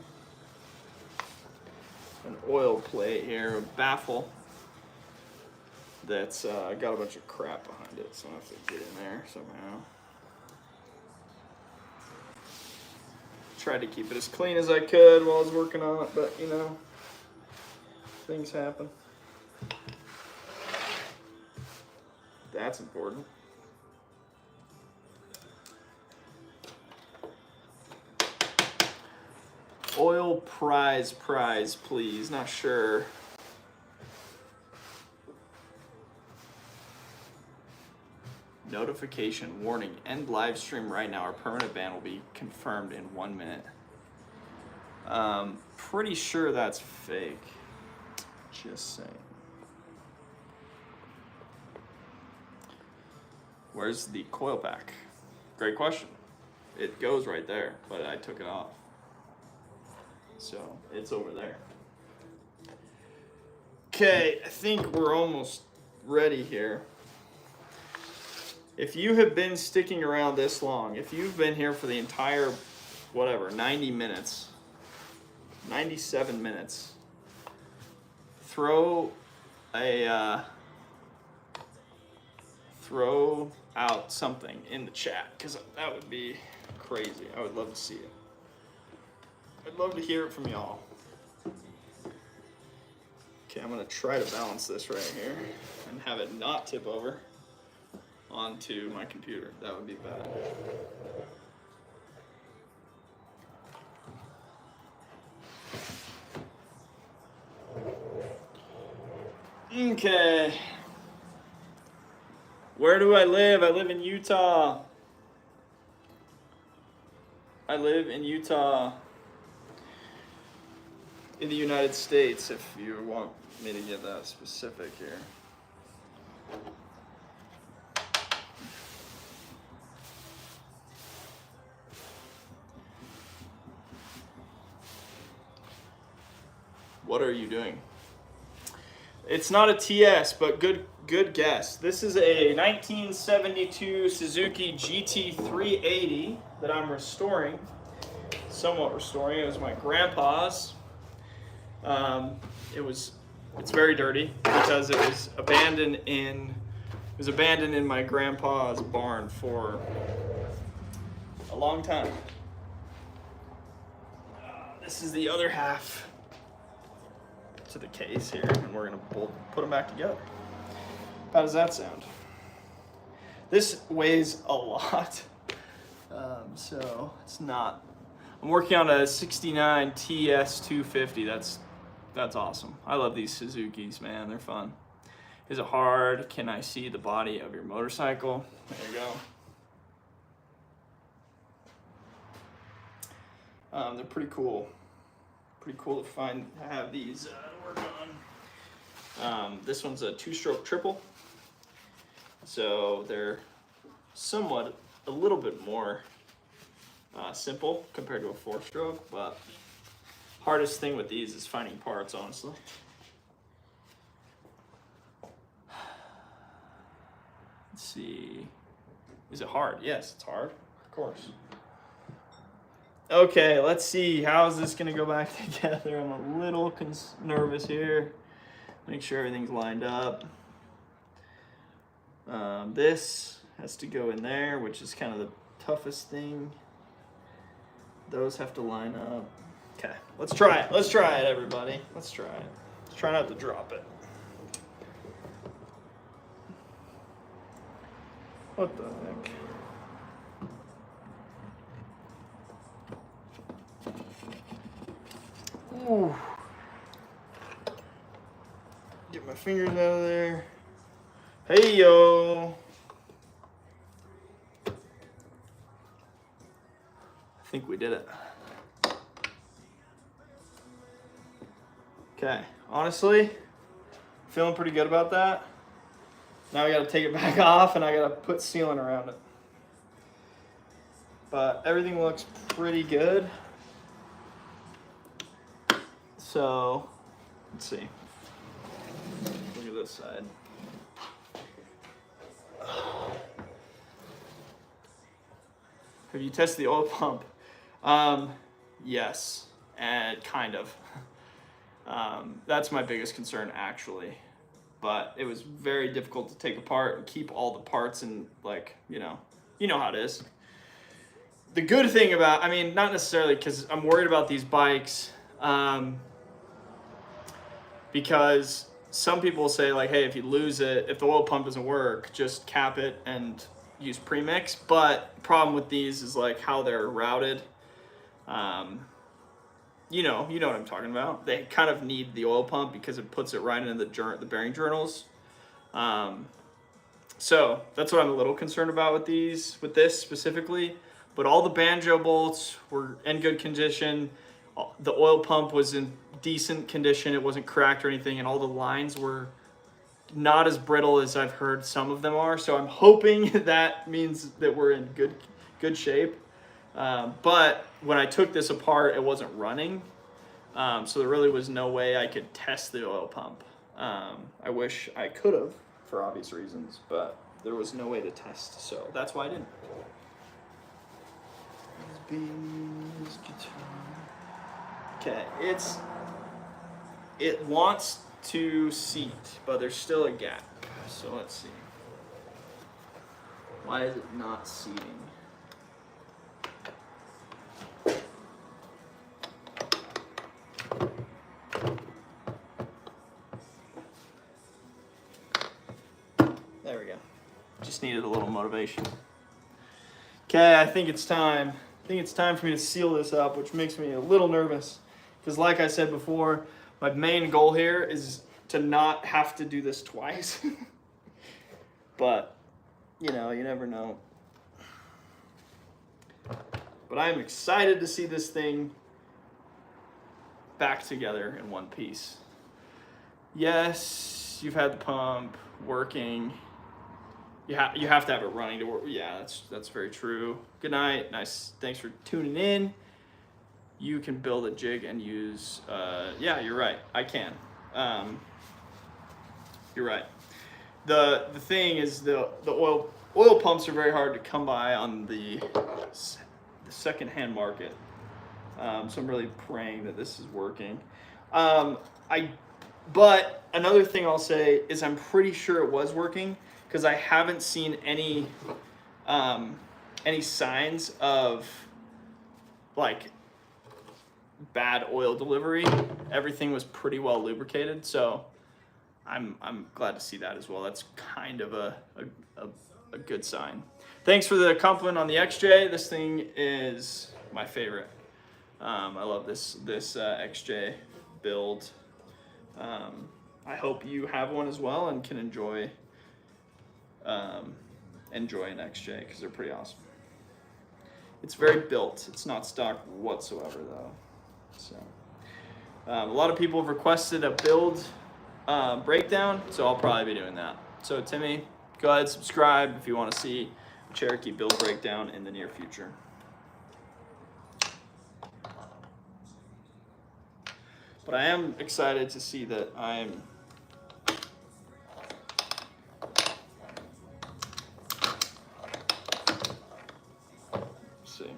plate here, a baffle that's got a bunch of crap behind it, so I have to get in there somehow. Tried to keep it as clean as I could while I was working on it, but you know, things happen. That's important. Oil prize, please. Not sure. Notification warning. End live stream right now. Our permanent ban will be confirmed in 1 minute. Pretty sure that's fake. Just saying. Where's the coil pack? Great question. It goes right there, but I took it off. So it's over there. Okay, I think we're almost ready here. If you have been sticking around this long, if you've been here for the entire, whatever, 90 minutes, 97 minutes, throw out something in the chat, because that would be crazy. I would love to see it. I'd love to hear it from y'all. Okay, I'm gonna try to balance this right here and have it not tip over onto my computer. That would be bad. Okay. Where do I live? I live in Utah. I live in Utah. In the United States, if you want me to get that specific here. What are you doing? It's not a TS, but good guess. This is a 1972 Suzuki GT380 that I'm restoring, somewhat restoring. It was my grandpa's. It's very dirty because it was abandoned in my grandpa's barn for a long time. This is the other half to the case here, and we're gonna put them back together. How does that sound? This weighs a lot, so it's not. I'm working on a '69 TS250. That's awesome. I love these Suzukis, man. They're fun. Is it hard? Can I see the body of your motorcycle? There you go. They're pretty cool. Pretty cool to have these to work on. This one's a 2-stroke triple. So they're somewhat a little bit more simple compared to a 4-stroke, but hardest thing with these is finding parts, honestly. Let's see. Is it hard? Yes, it's hard. Of course. Okay, let's see. How is this going to go back together? I'm a little nervous here. Make sure everything's lined up. This has to go in there, which is kind of the toughest thing. Those have to line up. Okay, let's try it. Let's try it, everybody. Let's try it. Let's try not to drop it. What the heck? fingers out of there. Hey, yo. I think we did it. Okay, honestly, feeling pretty good about that. Now we gotta take it back off and I gotta put sealant around it. But everything looks pretty good. So, let's see. Look at this side. Have you tested the oil pump? Yes, and kind of. That's my biggest concern, actually. But it was very difficult to take apart and keep all the parts and, like, you know how it is. The good thing about, I mean, not necessarily because I'm worried about these bikes, because some people say, like, hey, if you lose it, if the oil pump doesn't work, just cap it and use premix. But the problem with these is, like, how they're routed. You know what I'm talking about. They kind of need the oil pump because it puts it right into the bearing journals. So that's what I'm a little concerned about with this specifically. But all the banjo bolts were in good condition. The oil pump was in decent condition. It wasn't cracked or anything, and all the lines were not as brittle as I've heard some of them are. So I'm hoping that means that we're in good shape. But when I took this apart, it wasn't running. So there really was no way I could test the oil pump. I wish I could have, for obvious reasons, but there was no way to test. So that's why I didn't. Okay, it wants to seat, but there's still a gap. So let's see. Why is it not seating? There we go. Just needed a little motivation. Okay, I think it's time. I think it's time for me to seal this up, which makes me a little nervous. Because like I said before, my main goal here is to not have to do this twice. But, you never know. But I'm excited to see this thing back together in one piece. Yes, you've had the pump working. You have to have it running to work. Yeah, that's very true. Good night. Nice. Thanks for tuning in. You can build a jig and use. Yeah, you're right. I can. You're right. The thing is the oil pumps are very hard to come by on the secondhand market. So I'm really praying that this is working. But another thing I'll say is I'm pretty sure it was working, because I haven't seen any signs of, like, bad oil delivery. Everything was pretty well lubricated, so I'm glad to see that as well. That's kind of a good sign. Thanks for the compliment on the XJ. This thing is my favorite. I love this XJ build. I hope you have one as well and can enjoy an XJ, because they're pretty awesome. It's very built. It's not stock whatsoever, though. So a lot of people have requested a build breakdown, so I'll probably be doing that. So Timmy, go ahead, subscribe if you want to see a Cherokee build breakdown in the near future. But I am excited to see that I'm see.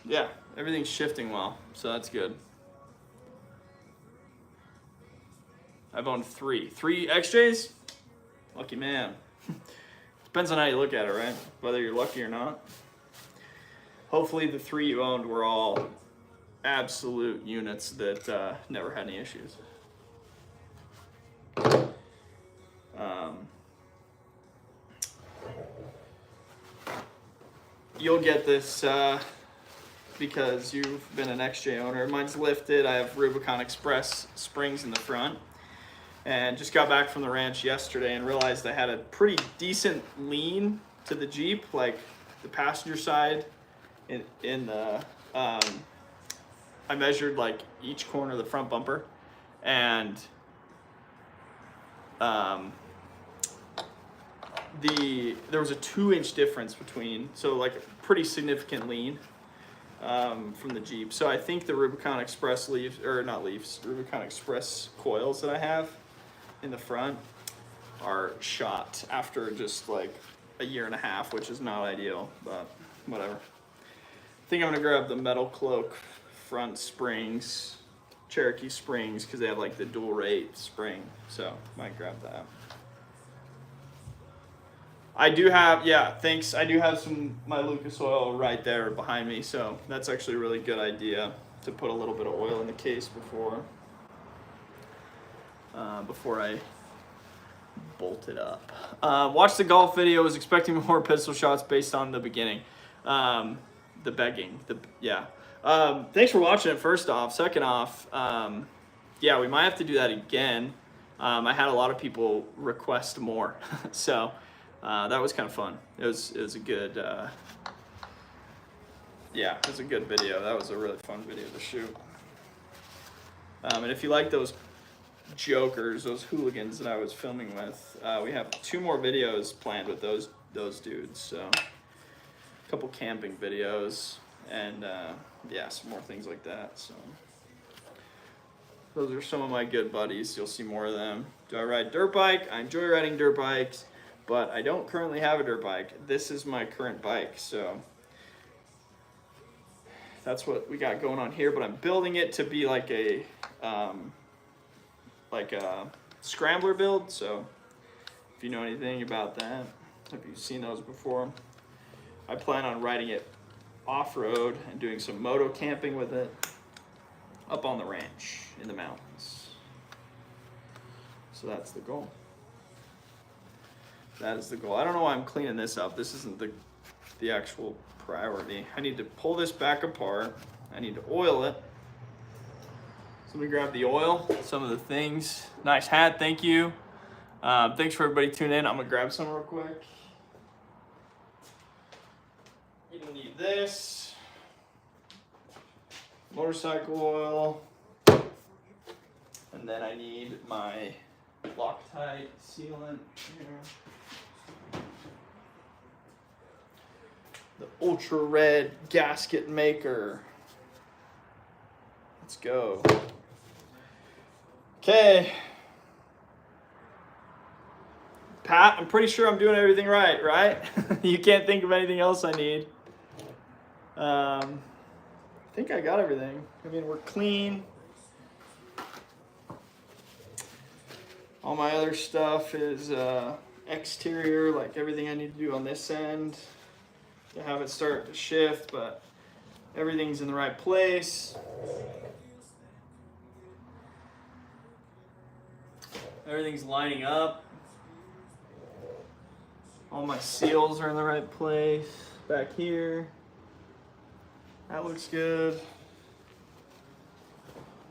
Yeah, everything's shifting well, so that's good. I've owned three XJs. Lucky man. Depends on how you look at it, right? Whether you're lucky or not. Hopefully the 3 you owned were all absolute units that never had any issues. You'll get this because you've been an XJ owner. Mine's lifted. I have Rubicon Express springs in the front. And just got back from the ranch yesterday and realized I had a pretty decent lean to the Jeep, like the passenger side in the, I measured like each corner of the front bumper, and there was a 2-inch difference between, so like a pretty significant lean from the Jeep. So I think the Rubicon Express Rubicon Express coils that I have in the front are shot after just like a year and a half, which is not ideal, but whatever. I think I'm gonna grab the Metal Cloak front springs, Cherokee springs, because they have like the dual rate spring, so might grab that. I do have, yeah, thanks. I do have my Lucas oil right there behind me, so that's actually a really good idea to put a little bit of oil in the case before I bolt it up. Watch the golf video. Was expecting more pistol shots based on the beginning. The begging. Thanks for watching it, first off. Second off, yeah, we might have to do that again. I had a lot of people request more, so that was kind of fun. It was a good, yeah, it was a good video. That was a really fun video to shoot. And if you like those jokers, those hooligans that I was filming with, we have 2 more videos planned with those dudes. So a couple camping videos and yeah, some more things like that. So those are some of my good buddies. You'll see more of them. Do I ride dirt bike? I enjoy riding dirt bikes, but I don't currently have a dirt bike. This is my current bike, so that's what we got going on here. But I'm building it to be like a scrambler build. So if you know anything about that, if you've seen those before, I plan on riding it off-road and doing some moto camping with it up on the ranch in the mountains. So that's the goal. That is the goal. I don't know why I'm cleaning this up. This isn't the actual priority. I need to pull this back apart. I need to oil it. So let me grab the oil, some of the things. Nice hat, thank you. Thanks for everybody tuning in. I'm gonna grab some real quick. You don't need this. Motorcycle oil. And then I need my Loctite sealant here. The Ultra Red gasket maker. Let's go. Okay. Pat, I'm pretty sure I'm doing everything right? You can't think of anything else I need. I think I got everything. I mean, we're clean. All my other stuff is exterior, like everything I need to do on this end to have it start to shift, but everything's in the right place. Everything's lining up. All my seals are in the right place. Back here. That looks good.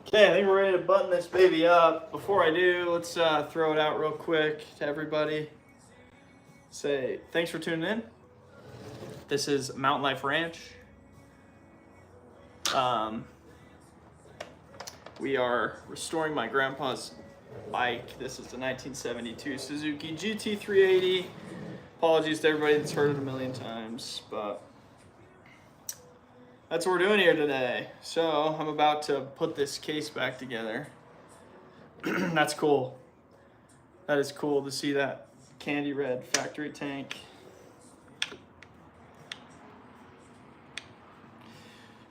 Okay, I think we're ready to button this baby up. Before I do, let's throw it out real quick to everybody. Say thanks for tuning in. This is Mountain Life Ranch. We are restoring my grandpa's bike. This is the 1972 Suzuki GT380. Apologies to everybody that's heard it a million times, but that's what we're doing here today. So I'm about to put this case back together. That's cool. That is cool to see that candy red factory tank.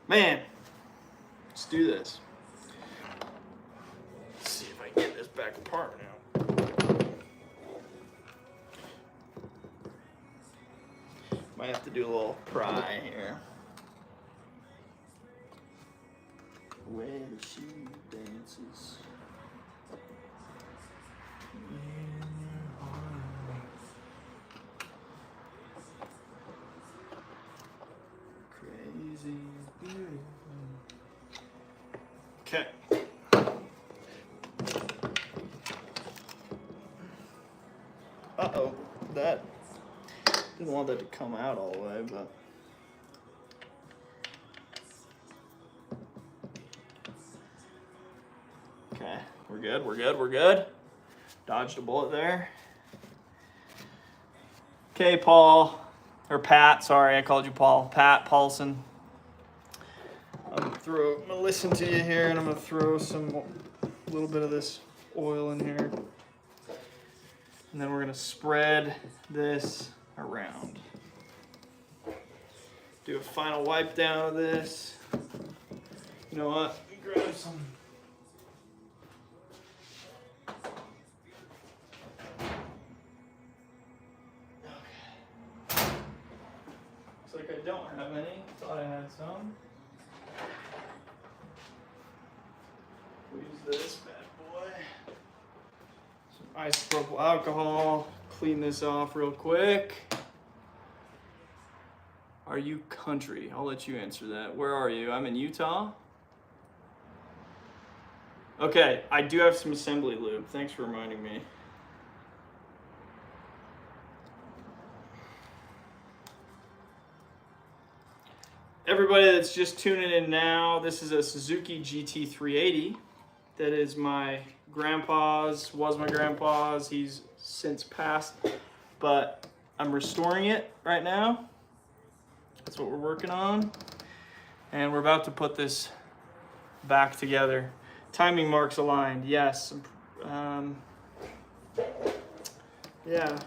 Man, let's do this. Let's see if I can get this back apart now. Might have to do a little pry here. Where she dances. Crazy beauty. Okay. Uh-oh, that, didn't want that to come out all the way, but. Okay, we're good, we're good, we're good. Dodged a bullet there. Okay, Paul, or Pat, sorry, I called you Paul. Pat Paulson. I'm gonna listen to you here, and I'm gonna throw a little bit of this oil in here. And then we're gonna spread this around. Do a final wipe down of this. You know what? Grab some. Okay. Looks like I don't have any. Thought I had some. We'll use this bad boy. Some isopropyl alcohol. Clean this off real quick. Are you country? I'll let you answer that. Where are you? I'm in Utah. Okay, I do have some assembly lube. Thanks for reminding me. Everybody that's just tuning in now, this is a Suzuki GT380. That is my grandpa's, was my grandpa's. He's since passed, but I'm restoring it right now. That's what we're working on. And we're about to put this back together. Timing marks aligned, yes. Yeah.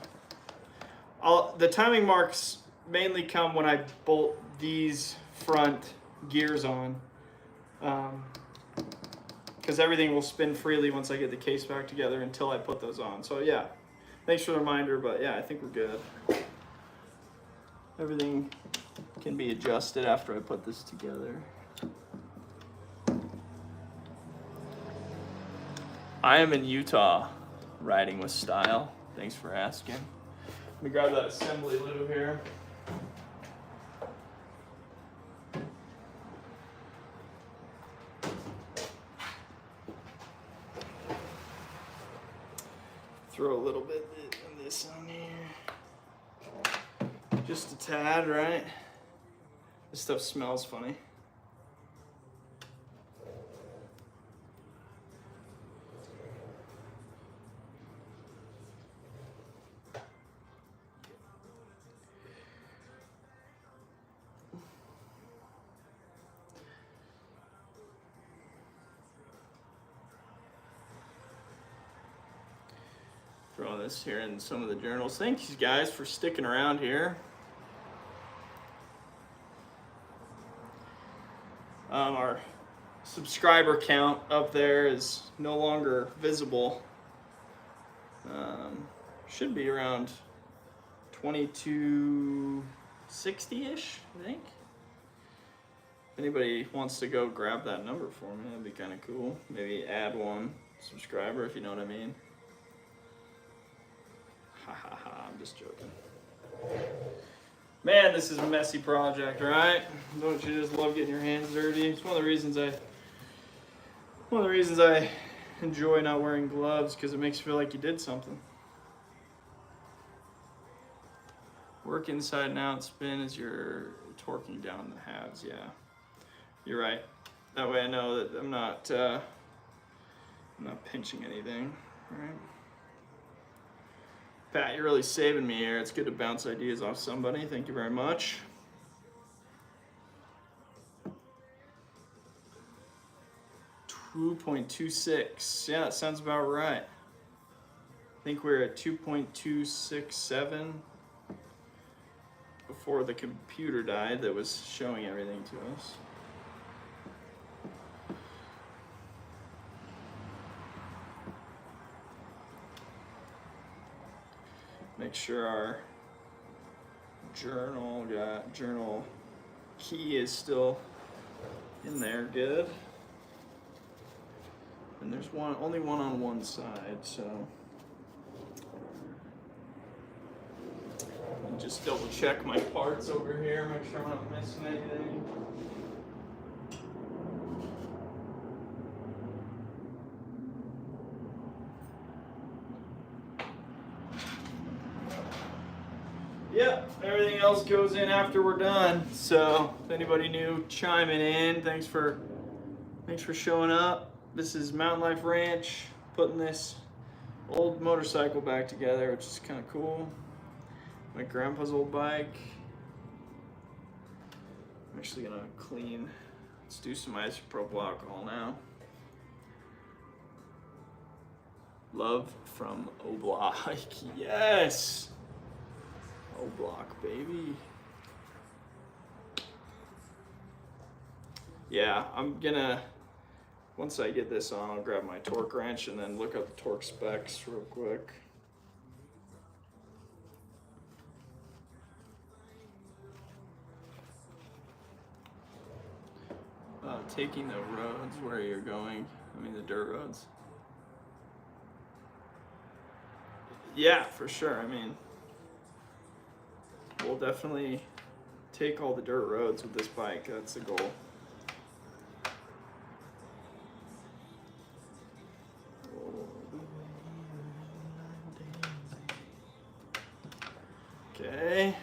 The timing marks mainly come when I bolt these front gears on. Because everything will spin freely once I get the case back together until I put those on. So yeah, thanks for the reminder, but yeah, I think we're good. Everything can be adjusted after I put this together. I am in Utah, riding with style. Thanks for asking. Let me grab that assembly lube here. Throw a little bit of this on here. Just a tad, right? This stuff smells funny. Throw this here in some of the journals. Thank you guys for sticking around here. Our subscriber count up there is no longer visible. Should be around 2260-ish, I think. If anybody wants to go grab that number for me, that'd be kind of cool. Maybe add one subscriber, if you know what I mean. Ha ha ha, I'm just joking. Man, this is a messy project, right? Don't you just love getting your hands dirty? It's one of the reasons I enjoy not wearing gloves, because it makes you feel like you did something. Work inside and out, spin as you're torquing down the halves, yeah. You're right. That way I know that I'm not pinching anything, right? Pat, you're really saving me here. It's good to bounce ideas off somebody. Thank you very much. .26. Yeah, that sounds about right. I think we're at 2.267 before the computer died that was showing everything to us. Make sure our journal key is still in there good. And there's only one on one side, so I'll just double check my parts over here, make sure I'm not missing anything. Yep, everything else goes in after we're done. So if anybody new chiming in, thanks for showing up. This is Mountain Life Ranch, putting this old motorcycle back together, which is kind of cool. My grandpa's old bike. I'm actually gonna clean. Let's do some isopropyl alcohol now. Love from O'Block. Yes! O'Block, baby. Yeah, I'm gonna, once I get this on, I'll grab my torque wrench and then look up the torque specs real quick. Taking the roads where you're going, I mean the dirt roads. Yeah, for sure. I mean, we'll definitely take all the dirt roads with this bike. That's the goal. Okay,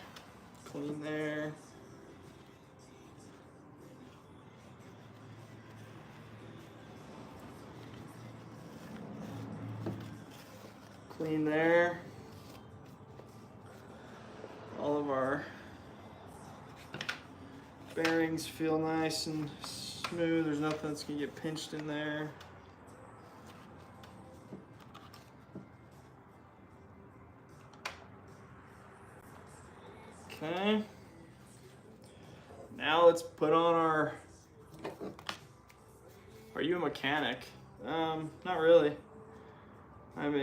clean there. Clean there. All of our bearings feel nice and smooth. There's nothing that's gonna get pinched in there. Okay. Now let's put on our. Are you a mechanic? Not really. I'm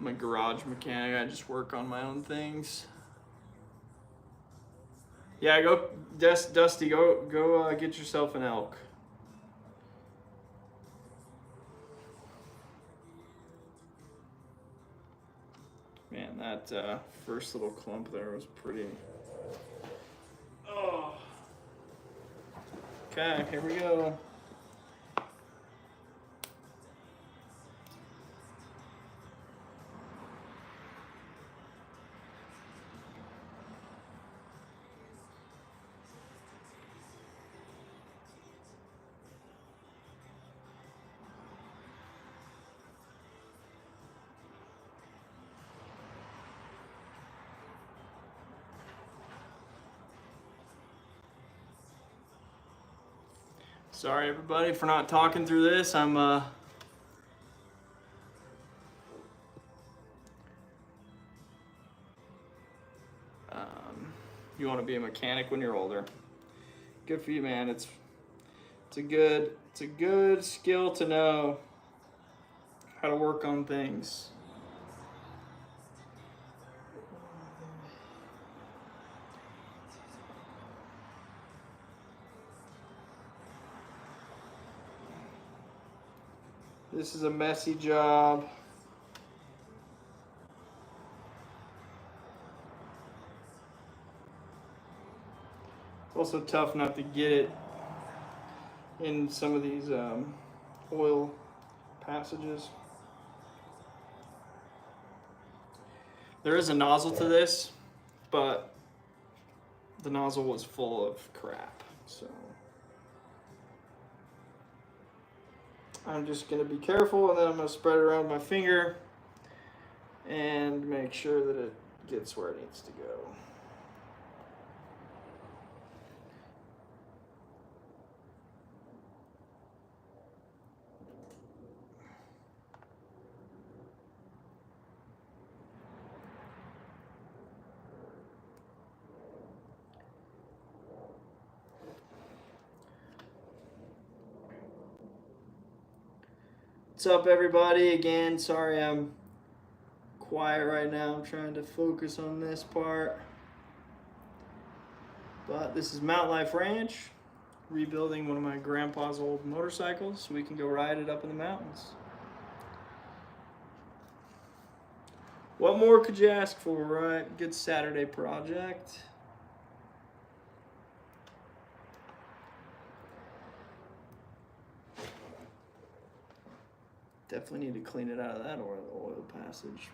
a garage mechanic. I just work on my own things. Yeah, go, Dusty. Go get yourself an elk. Man, that first little clump there was pretty. Oh. Okay, here we go. Sorry everybody for not talking through this. You want to be a mechanic when you're older. Good for you, man. It's a good skill to know how to work on things. This is a messy job. Also tough not to get it in some of these oil passages. There is a nozzle to this, but the nozzle was full of crap, so I'm just gonna be careful, and then I'm gonna spread it around my finger and make sure that it gets where it needs to go. What's up, everybody? Again, sorry I'm quiet right now. I'm trying to focus on this part. But this is Mountain Life Ranch, rebuilding one of my grandpa's old motorcycles so we can go ride it up in the mountains. What more could you ask for, right? Good Saturday project. Definitely need to clean it out of that oil passage.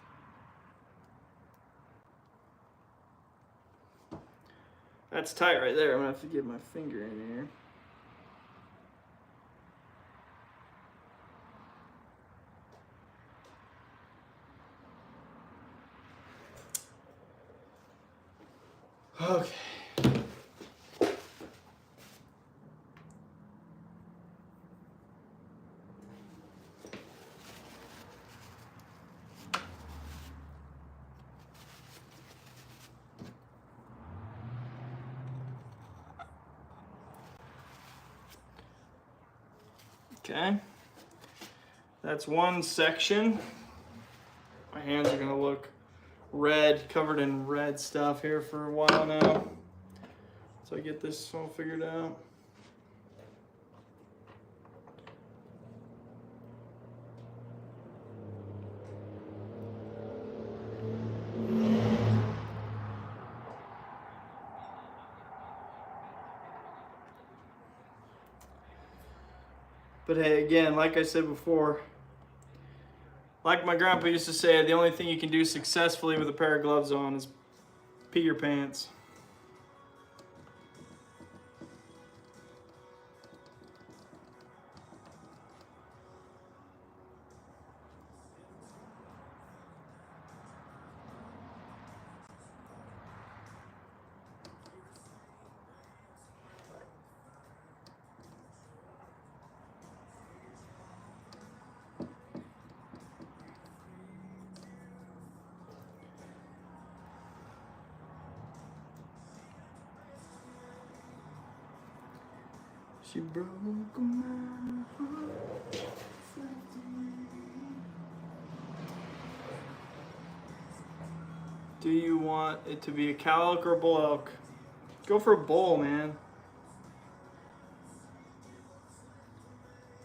That's tight right there. I'm gonna have to get my finger in here. Okay. Okay. That's one section. My hands are gonna look red, covered in red stuff here for a while now. So I get this all figured out. But hey, again, like I said before, like my grandpa used to say, the only thing you can do successfully with a pair of gloves on is pee your pants. She broke my heart. Do you want it to be a cow elk or a bull elk? Go for a bull, man.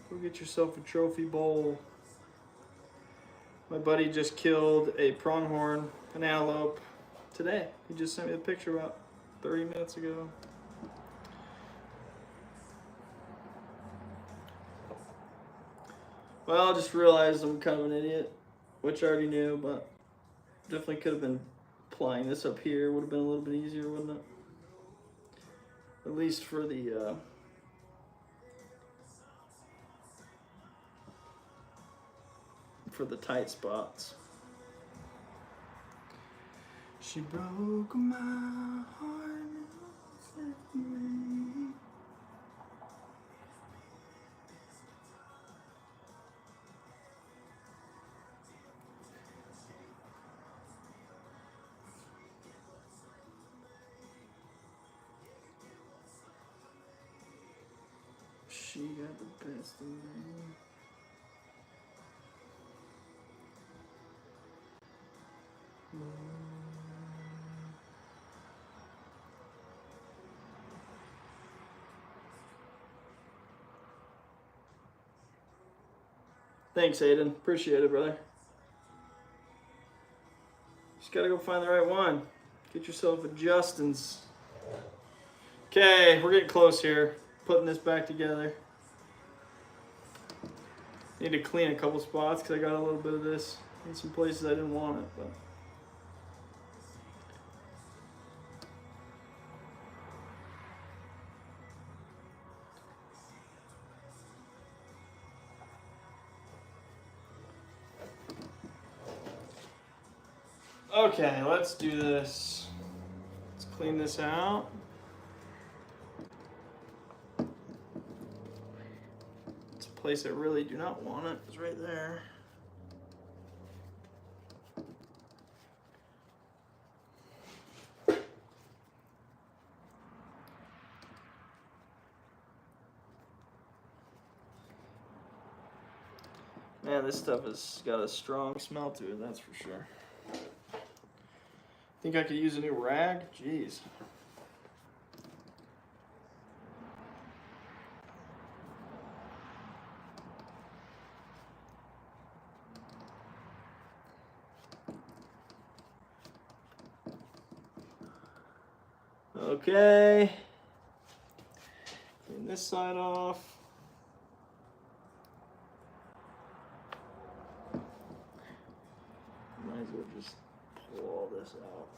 Go get yourself a trophy bull. My buddy just killed a pronghorn, an antelope, today. He just sent me the picture about 30 minutes ago. Well, I just realized I'm kind of an idiot, which I already knew, but definitely could have been applying this up here. Would have been a little bit easier, wouldn't it? At least for the tight spots. She broke my heart and left me. She got the best of me. Thanks, Aiden. Appreciate it, brother. Just gotta go find the right one. Get yourself a Justin's. Okay, we're getting close here. Putting this back together. Need to clean a couple spots because I got a little bit of this in some places I didn't want it, but. Okay, let's do this. Let's clean this out. It's a place I really do not want it. It's right there. Man, this stuff has got a strong smell to it, that's for sure. Think I could use a new rag? Jeez. Okay. Clean this side off. Might as well just pull all this out.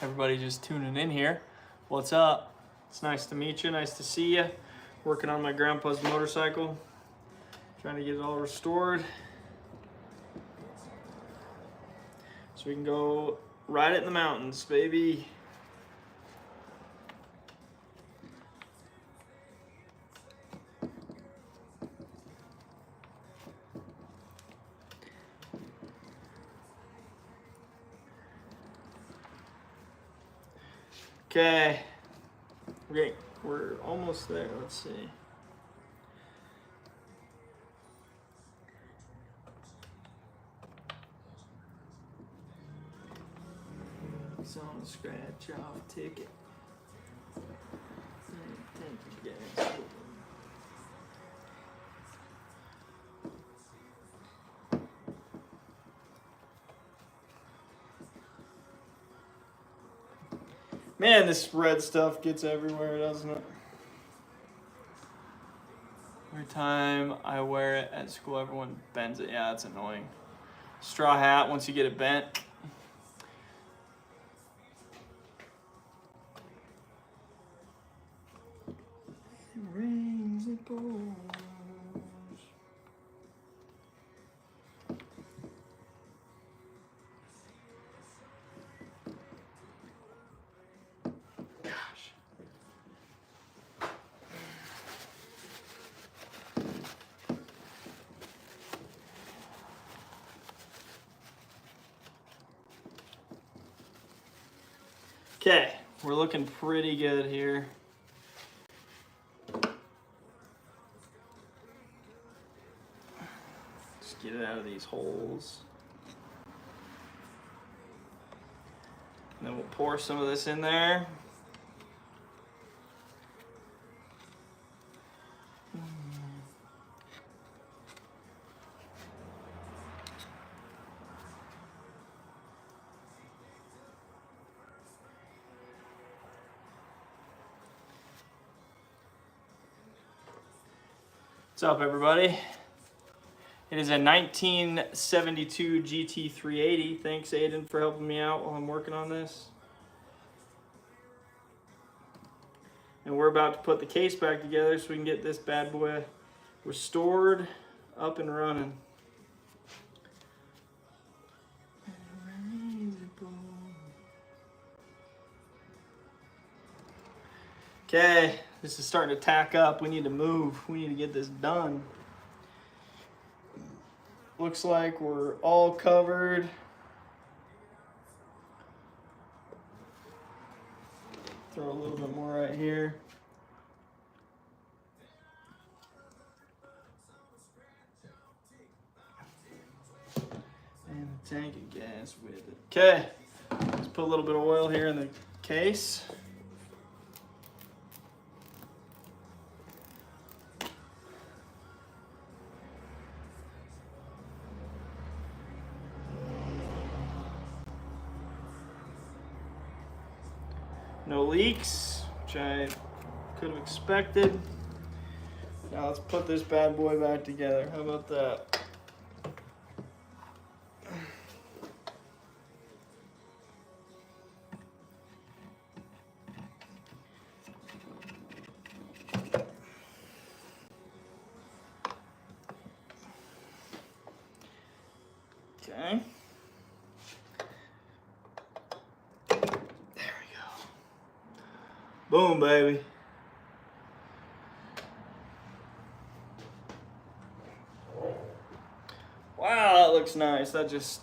Everybody just tuning in here. What's up? It's nice to meet you. Nice to see you. Working on my grandpa's motorcycle. Trying to get it all restored. So we can go ride it in the mountains, baby. Okay, great. We're almost there. Let's see. It's on the scratch off ticket. Thank you guys. Man, this red stuff gets everywhere, doesn't it? Every time I wear it at school, everyone bends it. Yeah, that's annoying. Straw hat, once you get it bent. Rains and pours. Okay, we're looking pretty good here. Just get it out of these holes. And then we'll pour some of this in there. What's up, everybody? It is a 1972 GT380. Thanks, Aiden, for helping me out while I'm working on this. And we're about to put the case back together so we can get this bad boy restored, up and running. Okay, this is starting to tack up. We need to move. We need to get this done. Looks like we're all covered. Throw a little bit more right here. And a tank of gas with it. Okay, let's put a little bit of oil here in the case. No leaks, which I could have expected. Now let's put this bad boy back together. How about that? Okay. Boom, baby. Wow, that looks nice. That just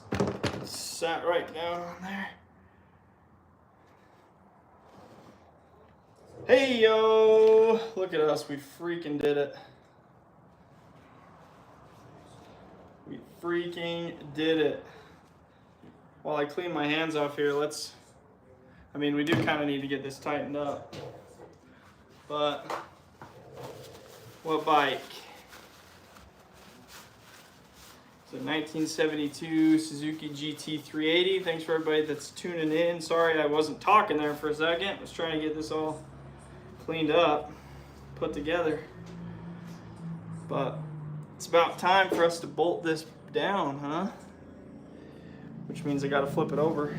sat right down on there. Hey, yo. Look at us. We freaking did it. We freaking did it. While I clean my hands off here, we do kind of need to get this tightened up. But what bike? It's a 1972 Suzuki GT380. Thanks for everybody that's tuning in. Sorry I wasn't talking there for a second. I was trying to get this all cleaned up, put together. But it's about time for us to bolt this down, huh? Which means I gotta flip it over.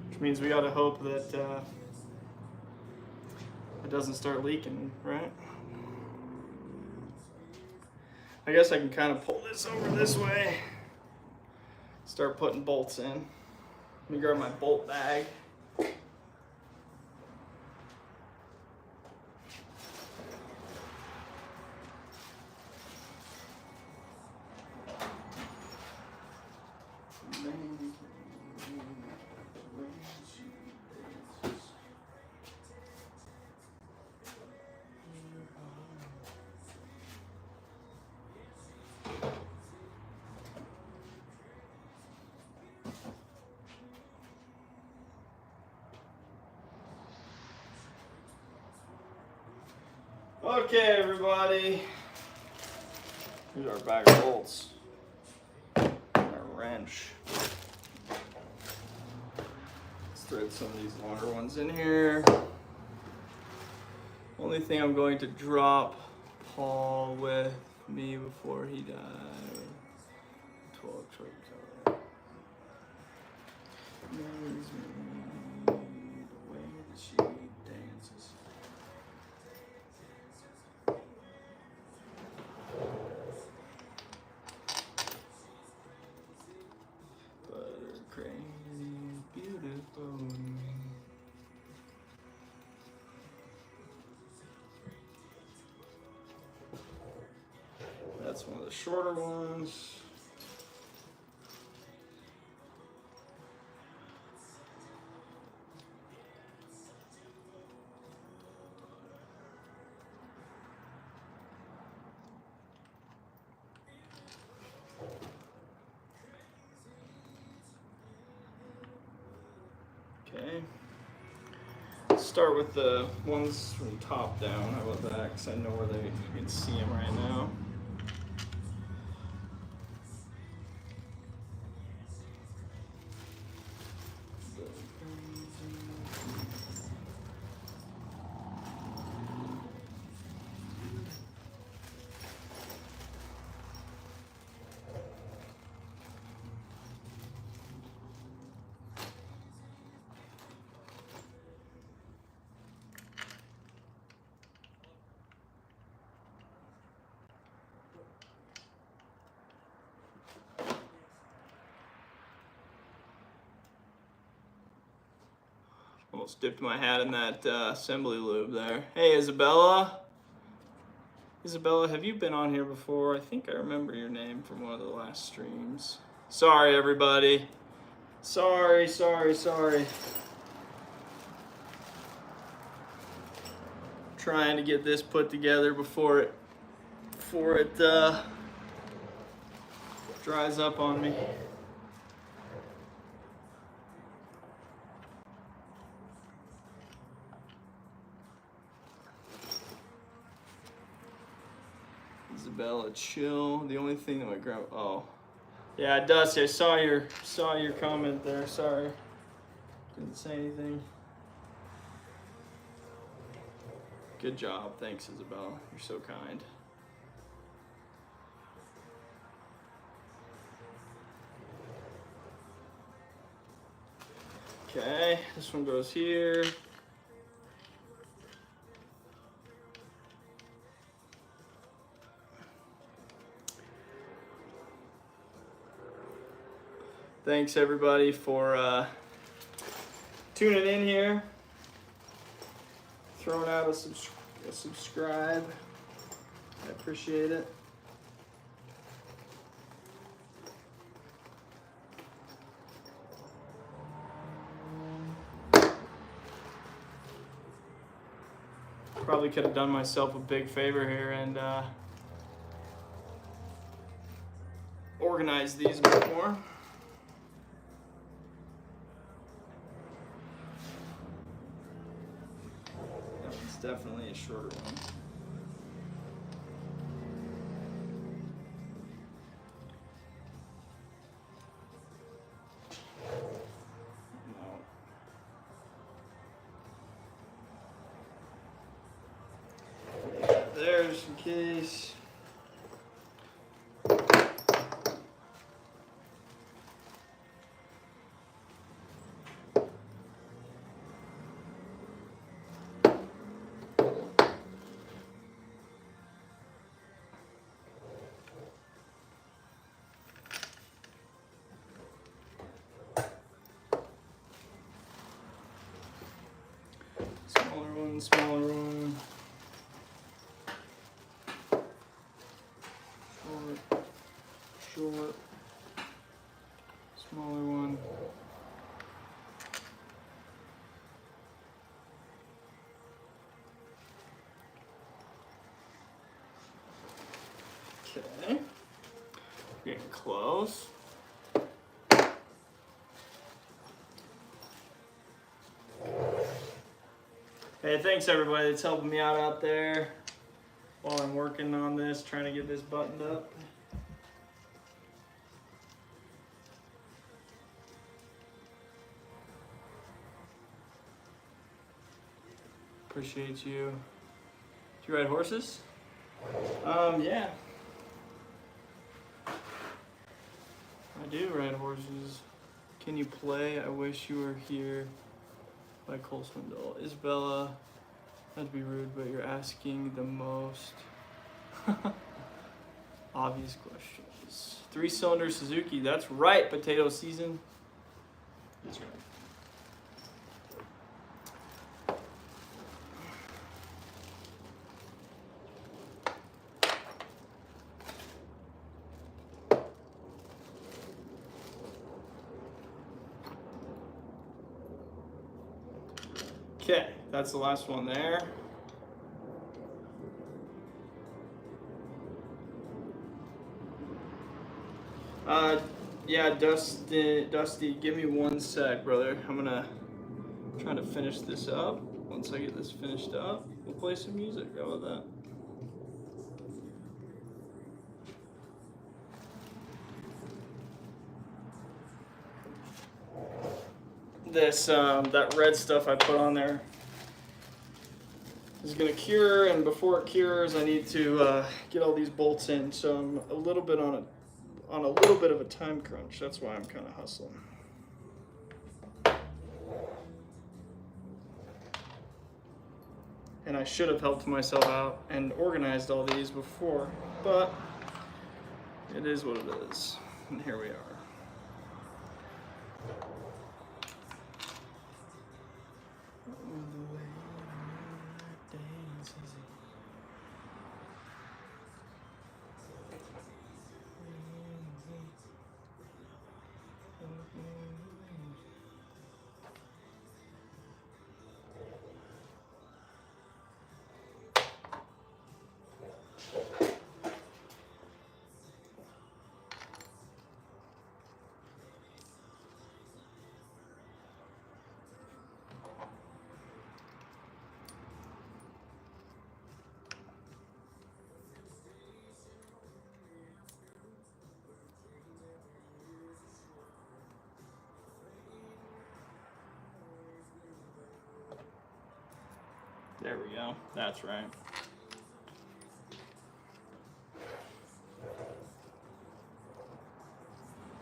Which means we gotta hope that it doesn't start leaking, right? I guess I can kind of pull this over this way, start putting bolts in. Let me grab my bolt bag. Okay, everybody. Here's our bag of bolts. Our wrench. Let's thread some of these longer ones in here. Only thing I'm going to drop Paul with me before he died. 12 truck color. Marries me the way that she dances. That's one of the shorter ones. Okay. Let's start with the ones from top down. How about that? Because I know where you can see them right now. Almost dipped my hat in that assembly lube there. Hey, Isabella. Isabella, have you been on here before? I think I remember your name from one of the last streams. Sorry, everybody. Sorry. Trying to get this put together before it dries up on me. Isabella, chill. The only thing that my grandma. Oh, yeah, Dusty. I saw your comment there. Sorry, didn't say anything. Good job. Thanks, Isabella. You're so kind. Okay, this one goes here. Thanks everybody for tuning in here, throwing out a subscribe. I appreciate it. Probably could have done myself a big favor here and organized these a bit more. Definitely a shorter one. No. There's in case. smaller one. Short, smaller one. Okay, getting close. Hey, thanks everybody that's helping me out there while I'm working on this, trying to get this buttoned up. Appreciate you. Do you ride horses? Yeah. I do ride horses. Can you play I Wish You Were Here by Cole Swindle? Isabella, not to be rude, but you're asking the most obvious questions. 3-cylinder Suzuki, that's right, potato season. That's right. Okay, that's the last one there. Yeah, Dusty, give me 1 sec, brother. I'm gonna try to finish this up. Once I get this finished up, we'll play some music. How about that? This, that red stuff I put on there is gonna cure, and before it cures, I need to get all these bolts in. So I'm a little bit on a little bit of a time crunch. That's why I'm kind of hustling. And I should have helped myself out and organized all these before, but it is what it is. And here we are. There we go. That's right.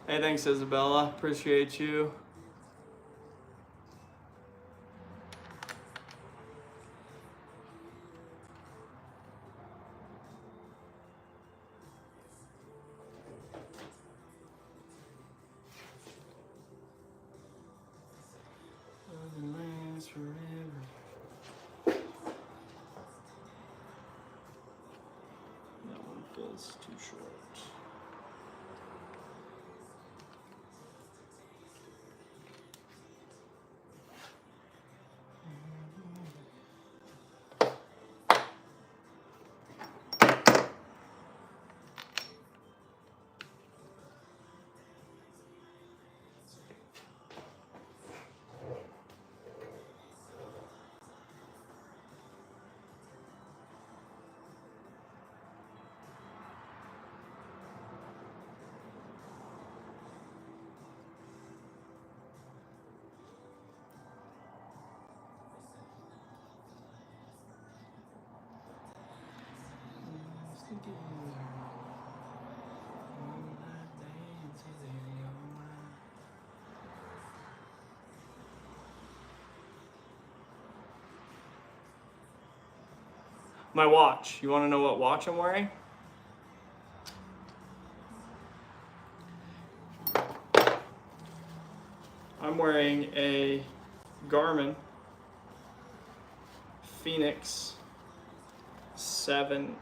Hey, thanks, Isabella. Appreciate you. Feels too short. My watch. You want to know what watch I'm wearing? I'm wearing a Garmin Phoenix 7X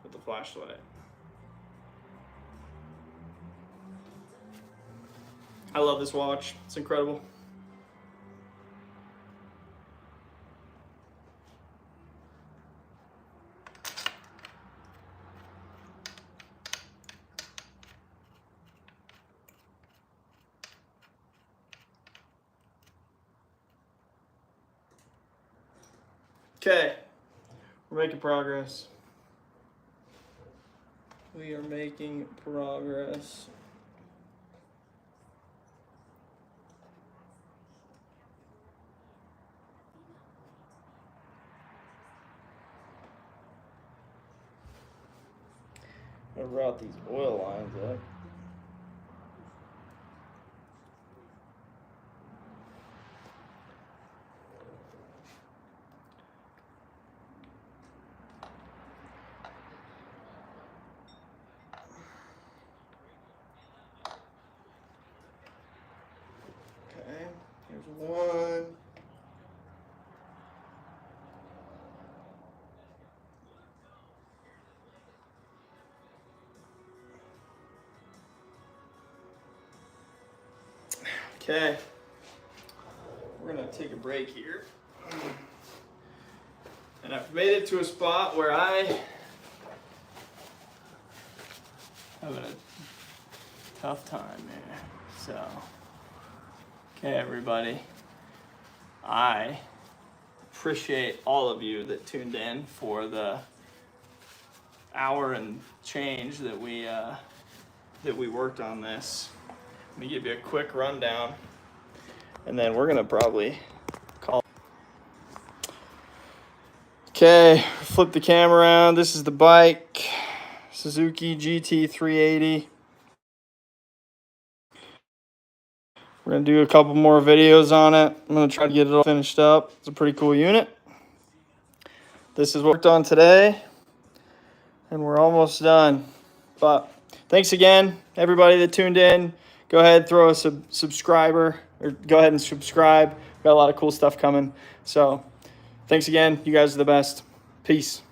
with the flashlight. I love this watch. It's incredible. Okay, we're making progress. We are making progress. I'm gonna route these oil lines up. Okay, here's one. Okay, we're gonna take a break here. And I've made it to a spot where I having a tough time here. So, okay, everybody, I appreciate all of you that tuned in for the hour and change that we worked on this. Let me give you a quick rundown, and then we're gonna probably call. Okay, flip the camera around. This is the bike, Suzuki GT380. We're gonna do a couple more videos on it. I'm gonna try to get it all finished up. It's a pretty cool unit. This is what we worked on today, and we're almost done. But thanks again, everybody that tuned in. Go ahead, throw us a subscriber, or go ahead and subscribe. Got a lot of cool stuff coming. So thanks again. You guys are the best. Peace.